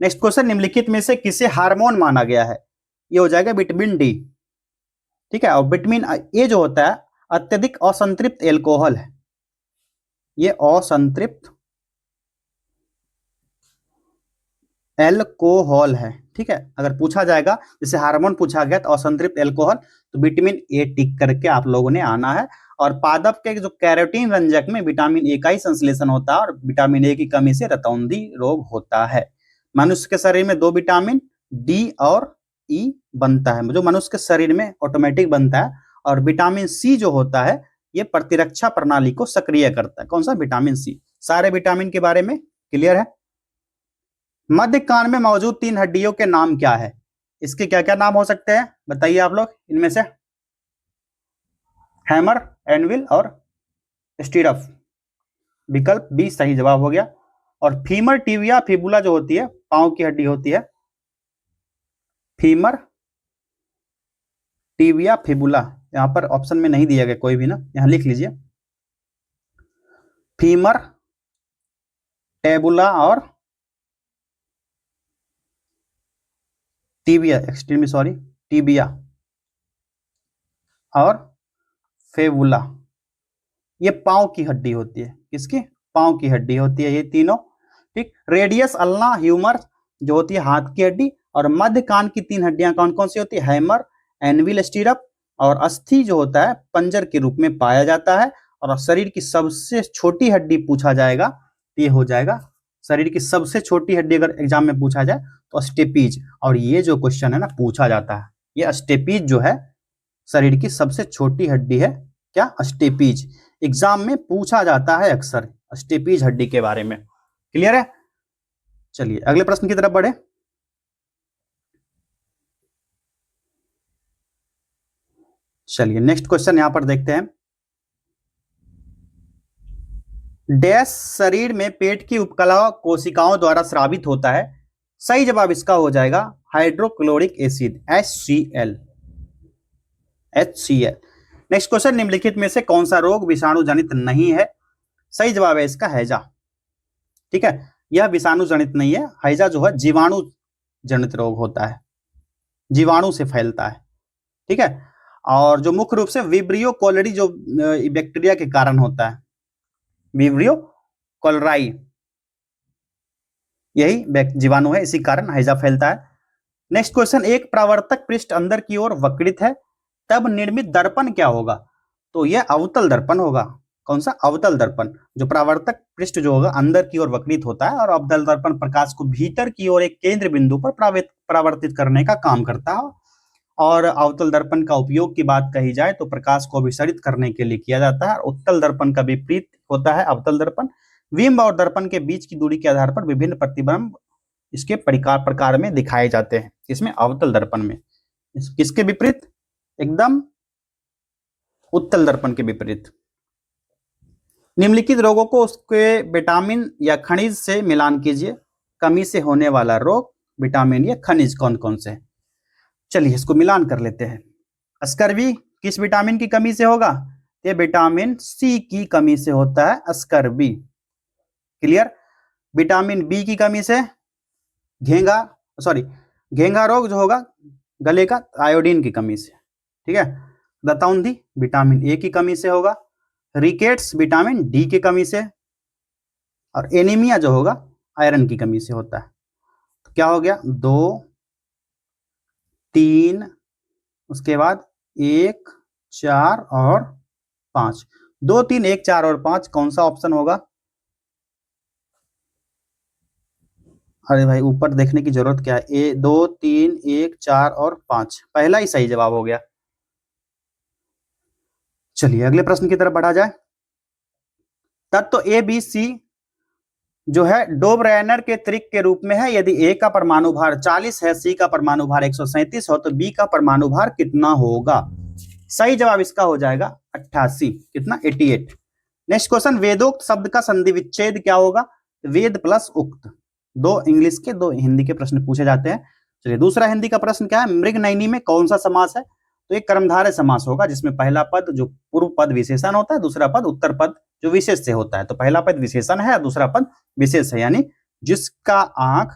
नेक्स्ट क्वेश्चन, निम्नलिखित में से किसे हार्मोन माना गया है? ये हो जाएगा विटामिन डी। ठीक है, और विटामिन ए जो होता है अत्यधिक असंतृप्त एल्कोहल है, ये असंतृप्त एल्कोहल है। ठीक है, अगर पूछा जाएगा जैसे हार्मोन पूछा गया तो असंतृप्त एल्कोहल, तो विटामिन ए टिक करके आप लोगों ने आना है। और पादप के जो कैरोटीन रंजक में विटामिन ए का ही संश्लेषण होता है, और विटामिन ए की कमी से रतौंधी रोग होता है। मनुष्य के शरीर में 2 विटामिन डी और ई बनता है, जो मनुष्य के शरीर में ऑटोमेटिक बनता है। और विटामिन सी जो होता है ये प्रतिरक्षा प्रणाली को सक्रिय करता है। कौन सा? Vitamin C. सारे विटामिन के बारे में क्लियर है। मध्य कान में मौजूद 3 हड्डियों के नाम क्या है? इसके क्या क्या नाम हो सकते हैं बताइए आप लोग इनमें से? हैमर, एनविल और स्टीरफ। विकल्प बी सही जवाब हो गया। और फीमर, टिबिया, फिबुला जो होती है पांव की हड्डी होती है। फीमर, टिबिया, फिबुला, यहां पर ऑप्शन में नहीं दिया गया कोई भी ना, यहां लिख लीजिए फीमर, टेबुला और टिबिया, एक्सट्रीमली सॉरी, टिबिया और फेबुला। ये पांव की हड्डी होती है। किसकी? पांव की हड्डी होती है ये तीनों। ठीक, रेडियस अल्ना ह्यूमर जो होती है हाथ की हड्डी। और मध्य कान की 3 हड्डियां कौन कौन सी होती है? Hammer, anvil, stirrup. और अस्थि जो होता है पंजर के रूप में पाया जाता है। और शरीर की सबसे छोटी हड्डी पूछा जाएगा तो ये हो जाएगा, शरीर की सबसे छोटी हड्डी अगर एग्जाम में पूछा जाए तो स्टेपीज। और ये जो क्वेश्चन है ना पूछा जाता है, ये स्टेपीज जो है शरीर की सबसे छोटी हड्डी है। क्या? स्टेपीज। एग्जाम में पूछा जाता है अक्सर स्टेपीज हड्डी के बारे में। क्लियर है? चलिए अगले प्रश्न की तरफ बढ़े। चलिए नेक्स्ट क्वेश्चन यहां पर देखते हैं। डैश शरीर में पेट की उपकला कोशिकाओं द्वारा स्रावित होता है। सही जवाब इसका हो जाएगा hydrochloric acid HCl। HCl। Next question, निम्नलिखित में से कौन सा रोग विषाणु जनित नहीं है? सही जवाब है इसका हैजा। ठीक है, यह विषाणु जनित नहीं है। हैजा जो है जीवाणु जनित रोग होता है, जीवाणु से फैलता है। ठीक है, और जो मुख्य रूप से विब्रियो कोलेरी जो बैक्टीरिया के कारण होता है, विब्रियो कोलराई, यही जीवाणु है, इसी कारण हैजा फैलता है। नेक्स्ट क्वेश्चन, एक परावर्तक पृष्ठ अंदर की ओर वक्रित है, तब निर्मित दर्पण क्या होगा? तो यह अवतल दर्पण होगा। कौन सा? अवतल दर्पण। जो परावर्तक पृष्ठ जो होगा अंदर की ओर वक्रित होता है, और अवतल दर्पण प्रकाश को भीतर की ओर एक केंद्र बिंदु पर परावर्तित करने का काम करता है। और अवतल दर्पण का उपयोग की बात कही जाए तो प्रकाश को अभिसरित करने के लिए किया जाता है। उत्तल दर्पण का विपरीत होता है अवतल दर्पण। बिंब और दर्पण के बीच की दूरी के आधार पर विभिन्न प्रतिबिंब इसके प्रकार में दिखाए जाते हैं। इसमें अवतल दर्पण में किसके विपरीत? एकदम उत्तल दर्पण के विपरीत। निम्नलिखित रोगों को उसके विटामिन या खनिज से मिलान कीजिए। कमी से होने वाला रोग, विटामिन या खनिज कौन कौन से? चलिए इसको मिलान कर लेते हैं। स्कर्वी किस विटामिन की कमी से होगा? ये विटामिन सी की कमी से होता है स्कर्वी। क्लियर? विटामिन बी की कमी से घेंघा रोग जो होगा गले का, आयोडीन की कमी से। ठीक है, दतौंधी विटामिन ए की कमी से होगा। रिकेट्स विटामिन डी की कमी से। और एनीमिया जो होगा आयरन की कमी से होता है। तो क्या हो गया? 2, 3, उसके बाद 1, 4 और 5। 2, 3, 1, 4 और 5 कौन सा ऑप्शन होगा? अरे भाई ऊपर देखने की जरूरत क्या है? 2, 3, 1, 4 और 5 पहला ही सही जवाब हो गया। चलिए अगले प्रश्न की तरफ बढ़ा जाए। तत्व ए बी सी जो है डोबरेनर के त्रिक के रूप में है। यदि ए का परमाणु भार 40 है, सी का परमाणु भार 137 हो, तो बी का परमाणु भार कितना होगा? सही जवाब इसका हो जाएगा 88। कितना? 88। नेक्स्ट क्वेश्चन, वेदोक्त शब्द का संधि विच्छेद क्या होगा? वेद प्लस उक्त। 2 इंग्लिश के 2 हिंदी के प्रश्न पूछे जाते हैं। चलिए दूसरा हिंदी का प्रश्न क्या है? मृगनयनी में कौन सा समास है? तो एक कर्मधारय समास होगा, जिसमें पहला पद जो पूर्व पद विशेषण होता है, दूसरा पद उत्तर पद जो विशेष से होता है। तो पहला पद विशेषण है, दूसरा पद विशेष है, यानी जिसका आंख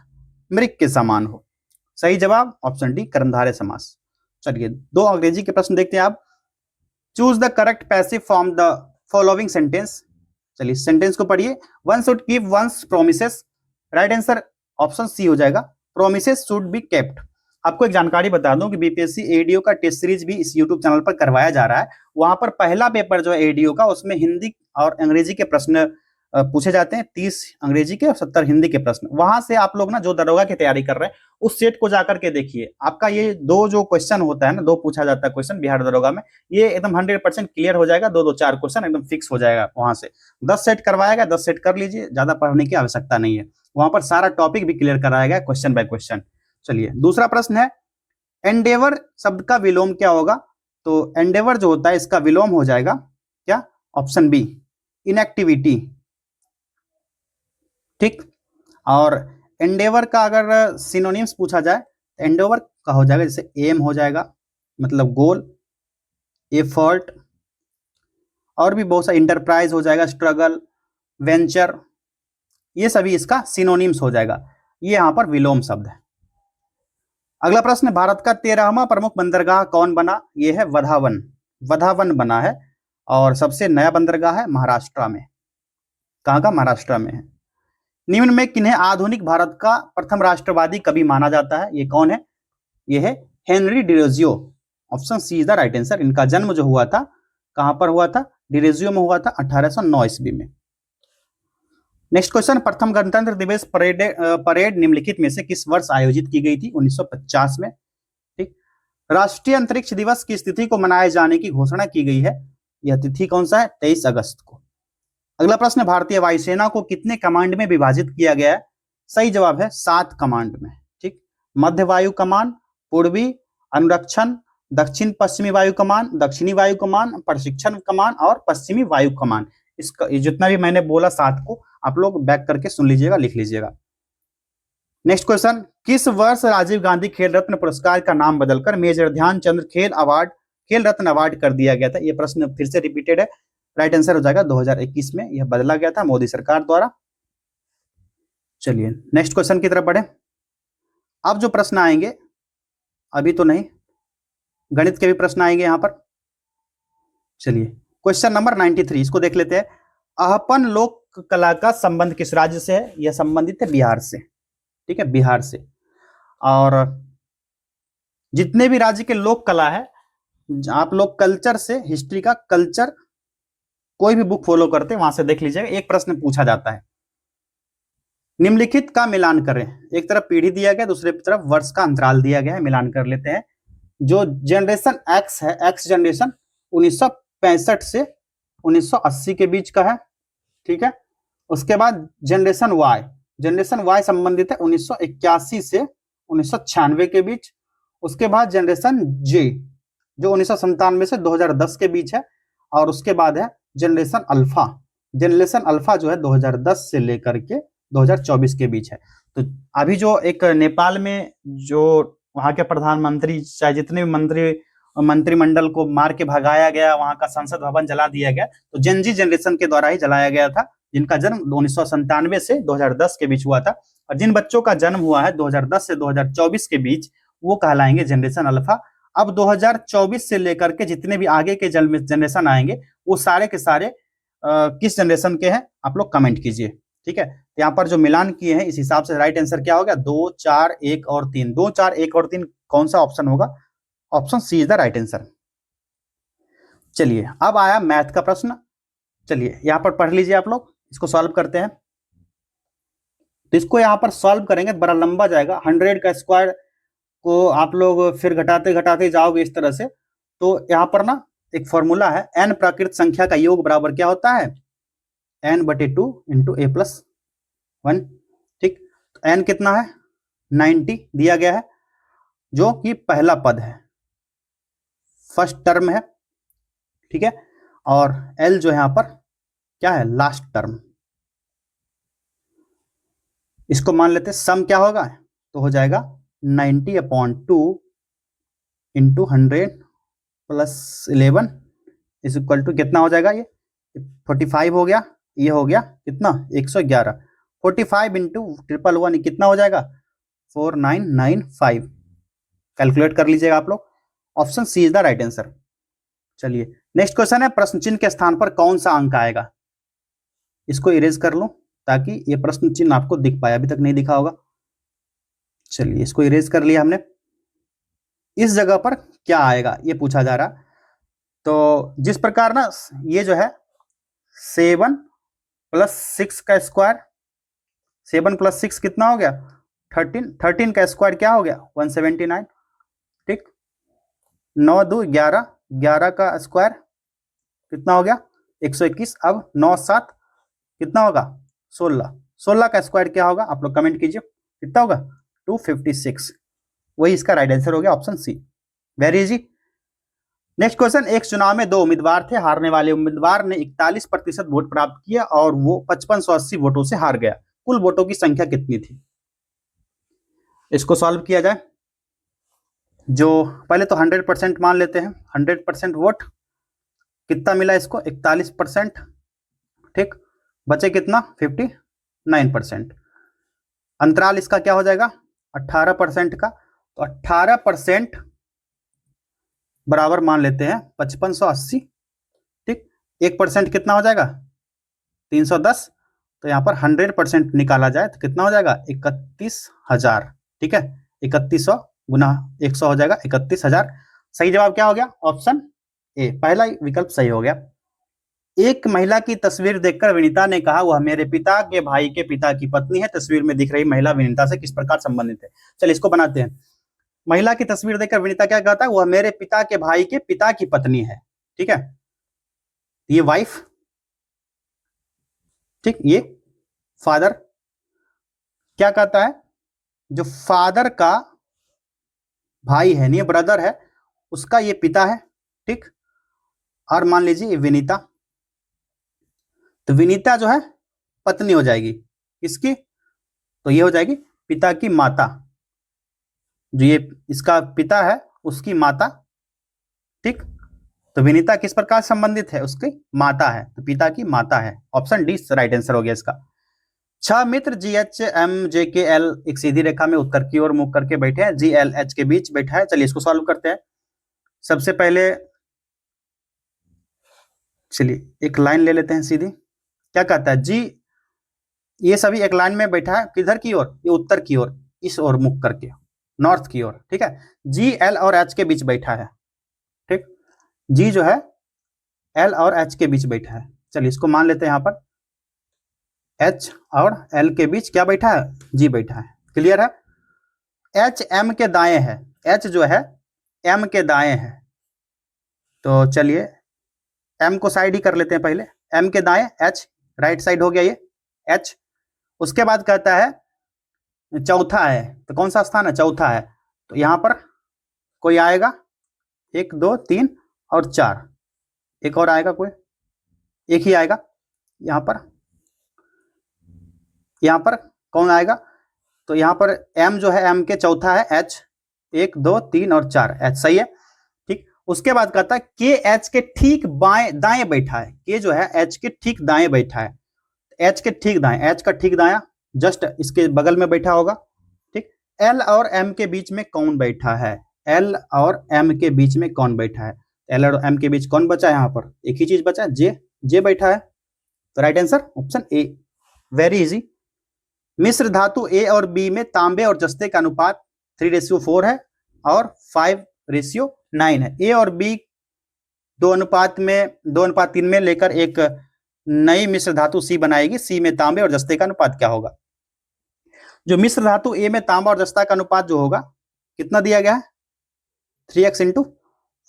मृग के समान हो। सही जवाब ऑप्शन डी, कर्मधारय समास। चलिए 2 अंग्रेजी के प्रश्न देखते हैं आप। Choose the correct passive form the following sentence. चलिए सेंटेंस को पढ़िए। One should keep one's promises. Right answer option C हो जाएगा, प्रोमिसेस शुड बी केप्ट। आपको एक जानकारी बता दूं कि बीपीएससी एडीओ का टेस्ट सीरीज भी इस यूट्यूब चैनल पर करवाया जा रहा है। वहां पर पहला पेपर जो है एडीओ का, उसमें हिंदी और अंग्रेजी के प्रश्न पूछे जाते हैं। 30 अंग्रेजी के और 70 हिंदी के प्रश्न। वहां से आप लोग ना जो दरोगा की तैयारी कर रहे हैं उस सेट को जाकर के देखिए। आपका ये 2 जो क्वेश्चन होता है ना, 2 पूछा जाता है क्वेश्चन बिहार दरोगा में, ये एकदम 100% क्लियर हो जाएगा। 2 2 4 क्वेश्चन एकदम फिक्स हो जाएगा। वहां से 10 सेट करवाएगा, 10 सेट कर लीजिए, ज्यादा पढ़ने की आवश्यकता नहीं है। वहां पर सारा टॉपिक भी क्लियर कराया गया क्वेश्चन बाय क्वेश्चन। चलिए दूसरा प्रश्न है, एंडेवर शब्द का विलोम क्या होगा? तो एंडेवर जो होता है इसका विलोम हो जाएगा क्या? Option B, inactivity. ठीक, और एंडेवर का अगर सिनोनिम्स पूछा जाए तो एंडेवर का हो जाएगा, जैसे एम हो जाएगा मतलब गोल, एफर्ट, और भी बहुत सा, इंटरप्राइज हो जाएगा, स्ट्रगल, वेंचर, ये सभी इसका सिनोनिम्स हो जाएगा। ये यहां पर विलोम शब्द है। अगला प्रश्न, भारत का 13वां प्रमुख बंदरगाह कौन बना? यह है वधावन। वधावन बना है, और सबसे नया बंदरगाह है महाराष्ट्र में। कहां का? महाराष्ट्र में है। निम्न में किन्हें आधुनिक भारत का प्रथम राष्ट्रवादी कवि माना जाता है? ये कौन है? ये है Henry Derozio. Option C is the right answer. इनका जन्म जो हुआ था कहां पर हुआ था? डिरोजियो में हुआ था 1809 ईस्वी में। नेक्स्ट क्वेश्चन, प्रथम गणतंत्र दिवस परेड निम्नलिखित में से किस वर्ष आयोजित की गई थी? 1950 में। ठीक, राष्ट्रीय अंतरिक्ष दिवस की तिथि को मनाए जाने की घोषणा की गई है। यह तिथि कौन सा है? 23 अगस्त को। अगला प्रश्न, भारतीय वायुसेना को कितने कमांड में विभाजित किया गया है? सही जवाब है 7 कमांड में। ठीक, मध्य वायु कमान, पूर्वी अनुरक्षण, दक्षिण पश्चिमी वायु कमान, दक्षिणी वायु कमान, प्रशिक्षण कमान और पश्चिमी वायु कमान। इसका जितना भी मैंने बोला 7 को आप लोग बैक करके सुन लीजिएगा, लिख लीजिएगा। नेक्स्ट क्वेश्चन, किस वर्ष राजीव गांधी खेल रत्न पुरस्कार का नाम बदलकर मेजर ध्यानचंद खेल रत्न अवार्ड कर दिया गया था? ये प्रश्न फिर से रिपीटेड है, राइट आंसर हो जाएगा 2021 में यह बदला गया था मोदी सरकार द्वारा। चलिए नेक्स्ट क्वेश्चन की तरफ बढ़े। अब जो प्रश्न आएंगे, अभी तो नहीं, गणित के भी प्रश्न आएंगे यहां पर। चलिए क्वेश्चन नंबर 93 इसको देख लेते हैं। अहपन लोक कला का संबंध किस राज्य से है? यह संबंधित है बिहार से, ठीक है, बिहार से। और जितने भी राज्य के लोक कला है, आप लोग कल्चर से, हिस्ट्री का कल्चर कोई भी बुक फॉलो करते हैं वहां से देख लीजिएगा, एक प्रश्न पूछा जाता है। निम्नलिखित का मिलान करें। एक तरफ पीढ़ी दिया गया, दूसरे तरफ वर्ष का अंतराल दिया गया है, मिलान कर लेते हैं। जो जनरेशन एक्स है, एक्स जनरेशन 1965 से 1980 के बीच का है, ठीक है। उसके बाद जनरेशन वाई संबंधित है 1981 से 1996 के बीच। उसके बाद जनरेशन जे जो 1997 से 2010 के बीच है। और उसके बाद है जनरेशन अल्फा जो है 2010 से लेकर के 2024 के बीच है। तो अभी जो एक नेपाल में जो वहां के प्रधानमंत्री, चाहे जितने भी मंत्रिमंडल को मार के भगाया गया, वहां का संसद भवन जला दिया गया, तो जेनजी जनरेशन के द्वारा ही जलाया गया था, जिनका जन्म 1997 से 2010 के बीच हुआ था। और जिन बच्चों का जन्म हुआ है 2010 से 2024 के बीच, वो कहलाएंगे जनरेशन अल्फा। अब 2024 से लेकर के जितने भी आगे के जनरेशन आएंगे, वो सारे के सारे किस जनरेशन के हैं, आप लोग कमेंट कीजिए, ठीक है। तो यहाँ पर जो मिलान किए हैं, इस हिसाब से राइट आंसर क्या हो गया? 2, 4, 1 और 3। 2, 4, 1 और 3 कौन सा ऑप्शन होगा? Option C is the right answer. चलिए अब आया मैथ का प्रश्न। चलिए यहाँ पर पढ़ लीजिए आप लोग, इसको सॉल्व करते हैं। तो इसको यहाँ पर सॉल्व करेंगे तो बड़ा लंबा जाएगा। 100 का स्क्वायर को आप लोग फिर घटाते घटाते जाओगे इस तरह से। तो यहाँ पर ना एक फॉर्मूला है, n प्राकृत संख्या का योग बराबर क्या होता है? n/2 इंटू a+1, ठीक। तो n कितना है? 90 दिया गया है, जो कि पहला पद है, फर्स्ट टर्म है, ठीक है। और l जो है यहाँ पर क्या है? Last term. इसको मान लेते हैं सम क्या होगा, तो हो जाएगा 90/2 into 100 plus 11 is equal to कितना हो जाएगा? ये 45 हो गया, ये हो गया कितना? 111। 45 इंटू 111 कितना हो जाएगा? 4995। कैलकुलेट कर लीजिएगा आप लोग। Option C is the right answer. चलिए नेक्स्ट क्वेश्चन है, प्रश्न चिन्ह के स्थान पर कौन सा अंक आएगा? इसको इरेज कर लो ताकि ये प्रश्न चिन्ह आपको दिख पाए, अभी तक नहीं दिखा होगा। चलिए इसको इरेज कर लिया हमने। इस जगह पर क्या आएगा ये पूछा जा रहा। तो जिस प्रकार ना ये जो है 7 + 6 का स्क्वायर, 7 + 6 कितना हो गया? 13 का स्क्वायर क्या हो गया? 179, ठीक। 9, 2, 11, 11 का स्क्वायर कितना हो गया? 121। अब 9, 7 कितना होगा? 16। 16 का स्क्वायर क्या होगा? आप लोग कमेंट कीजिए, कितना होगा? 256। वही इसका राइट आंसर हो गया, option C. Very easy. Next question, एक चुनाव में 2 उम्मीदवार थे। हारने वाले उम्मीदवार ने 41% वोट प्राप्त किया और वो 5580 वोटों से हार गया। कुल वोटों की संख्या कितनी थी? इसको सॉल्व किया जाए। जो पहले तो 100% मान लेते हैं। 100% वोट कितना मिला इसको? 41%, ठीक। बचे कितना? 59%। अंतराल इसका क्या हो जाएगा? 18% का। तो 18% बराबर मान लेते हैं 5580, ठीक। 1% कितना हो जाएगा? 310। तो यहाँ पर 100% निकाला जाए तो कितना हो जाएगा? 31,000, ठीक है। 3100 गुना 100 हो जाएगा 31,000। सही जवाब क्या हो गया? ऑप्शन ए, पहला विकल्प सही हो गया। एक महिला की तस्वीर देखकर विनीता ने कहा, वह मेरे पिता के भाई के पिता की पत्नी है। तस्वीर में दिख रही महिला विनीता से किस प्रकार संबंधित है? चलिए इसको बनाते हैं। महिला की तस्वीर देखकर विनीता क्या कहता है? वह मेरे पिता के भाई के पिता की पत्नी है, ठीक है। ये वाइफ, ठीक। ये फादर। क्या कहता है? जो फादर का भाई है, नहीं ब्रदर है, उसका ये पिता है, ठीक। और मान लीजिए ये विनीता। तो विनीता जो है पत्नी हो जाएगी किसकी, तो ये हो जाएगी पिता की माता, जो ये इसका पिता है उसकी माता, ठीक। तो विनीता किस प्रकार संबंधित है, उसकी माता है, तो पिता की माता है। ऑप्शन डी राइट आंसर हो गया इसका। 6 मित्र GH, M, J, K, L एक सीधी रेखा में उत्तर की ओर मुख करके बैठे हैं, GL, H के बीच बैठा है। चलिए इसको सॉल्व करते हैं। सबसे पहले चलिए एक लाइन ले लेते हैं सीधी। क्या कहता है जी, ये सभी एक लाइन में बैठा है, किधर की ओर, ये उत्तर की ओर, इस ओर मुख करके, नॉर्थ की ओर, ठीक है। GL और H के बीच बैठा है, ठीक। जी जो है L और H के बीच बैठा है। चलिए इसको मान लेते हैं, यहाँ पर H और L के बीच क्या बैठा है, जी बैठा है। क्लियर है। H M के दाएं है, H जो है M के दाएं है, तो चलिए M को साइड ही कर लेते हैं पहले। M के दाएं H, राइट साइड हो गया ये H। उसके बाद कहता है चौथा है, तो कौन सा स्थान है, चौथा है, तो यहां पर कोई आएगा, 1 2 3 और 4, एक और आएगा, कोई एक ही आएगा। यहां पर कौन आएगा, तो यहां पर M जो है M के चौथा है H, 1 2 3 और 4, H सही है, ठीक। उसके बाद कहता है के H के ठीक बाएं दाएं बैठा है, के जो है H के ठीक दाएं बैठा है, H के ठीक दाएं, H का ठीक दाया जस्ट इसके बगल में बैठा होगा, ठीक। L और M के बीच में कौन बैठा है, L और M के बीच में कौन बैठा है, L और M के बीच कौन बचा है, यहाँ पर एक ही चीज बचा है, J बैठा है। तो right answer option A, very easy. मिश्र धातु A और B में तांबे और जस्ते का अनुपात 3:4 है और 5:9 है। A और B 2:3 में लेकर एक नई मिश्र धातु C बनाएगी। C में तांबे और जस्ते का अनुपात क्या होगा। जो मिश्र धातु A में तांबा और जस्ता का अनुपात जो होगा कितना दिया गया है, 3x इंटू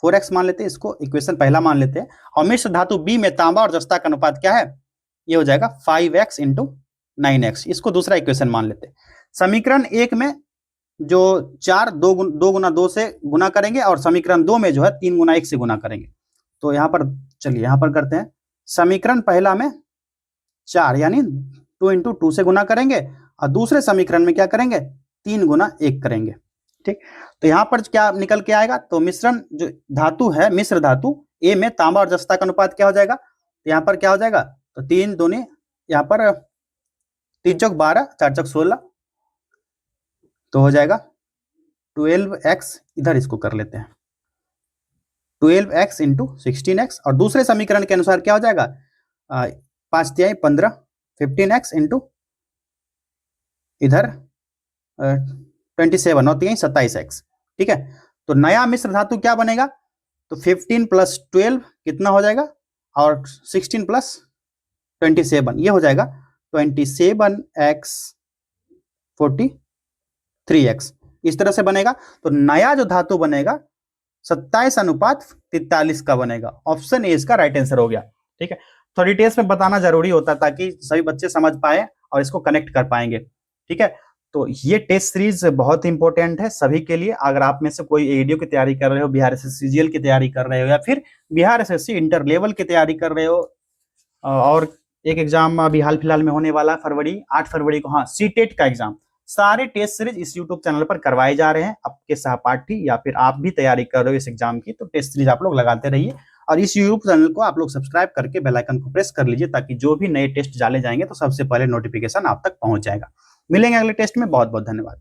4x मान लेते हैं, इसको इक्वेशन पहला मान लेते हैं। और मिश्र धातु B में तांबा और जस्ता का अनुपात क्या है, ये हो जाएगा 5x इंटू 9x, इसको दूसरा इक्वेशन मान लेते हैं। समीकरण 1 में जो 4 2 गुना 2 से गुना करेंगे और समीकरण 2 में जो है 3 गुना 1 से गुना करेंगे। तो यहाँ पर चलिए यहाँ पर करते हैं। समीकरण पहला में 4 यानी 2 इंटू 2 से गुना करेंगे और दूसरे समीकरण में क्या करेंगे, 3 गुना 1 करेंगे, ठीक। तो यहाँ पर क्या निकल के आएगा, तो मिश्रण जो धातु है, मिश्र धातु ए में तांबा और जस्ता का अनुपात क्या हो जाएगा, तो यहाँ पर क्या हो जाएगा, तो 3 दूनी, यहाँ पर 3 चौक 12, 4 चौक 16, तो हो जाएगा 12x, इधर इसको कर लेते हैं 12x इंटू 16x, और दूसरे समीकरण के अनुसार क्या हो जाएगा, 5 तिहाई 15, 15x इंटू इधर 27 और 3 27x, ठीक है। तो नया मिश्र धातु क्या बनेगा, तो 15 + 12 कितना हो जाएगा, और 16 + 27 ये हो जाएगा 27x 43x, इस तरह से बनेगा। तो नया जो धातु बनेगा 27:43 का बनेगा। ऑप्शन ए इसका राइट आंसर हो गया, ठीक है। तो डिटेल्स में बताना जरूरी होता है ताकि सभी बच्चे समझ पाए और इसको कनेक्ट कर पाएंगे, ठीक है। तो ये टेस्ट सीरीज बहुत इंपॉर्टेंट है सभी के लिए। अगर आप में से कोई एडीओ की तैयारी कर रहे हो, बिहार एसएससी सीजीएल की तैयारी कर रहे हो, या फिर बिहार एसएससी इंटर लेवल की तैयारी कर रहे हो, और एक एग्जाम अभी हाल फिलहाल में होने वाला है 8 फरवरी को, हाँ, सीटेट का एग्जाम, सारे टेस्ट सीरीज इस यूट्यूब चैनल पर करवाए जा रहे हैं। आपके सहपाठी या फिर आप भी तैयारी कर रहे हो इस एग्जाम की, तो टेस्ट सीरीज आप लोग लगाते रहिए और इस यूट्यूब चैनल को आप लोग सब्सक्राइब करके बेल आइकन को प्रेस कर लीजिए, ताकि जो भी नए टेस्ट डाले जाएंगे तो सबसे पहले नोटिफिकेशन आप तक पहुंच जाएगा। मिलेंगे अगले टेस्ट में, बहुत बहुत धन्यवाद।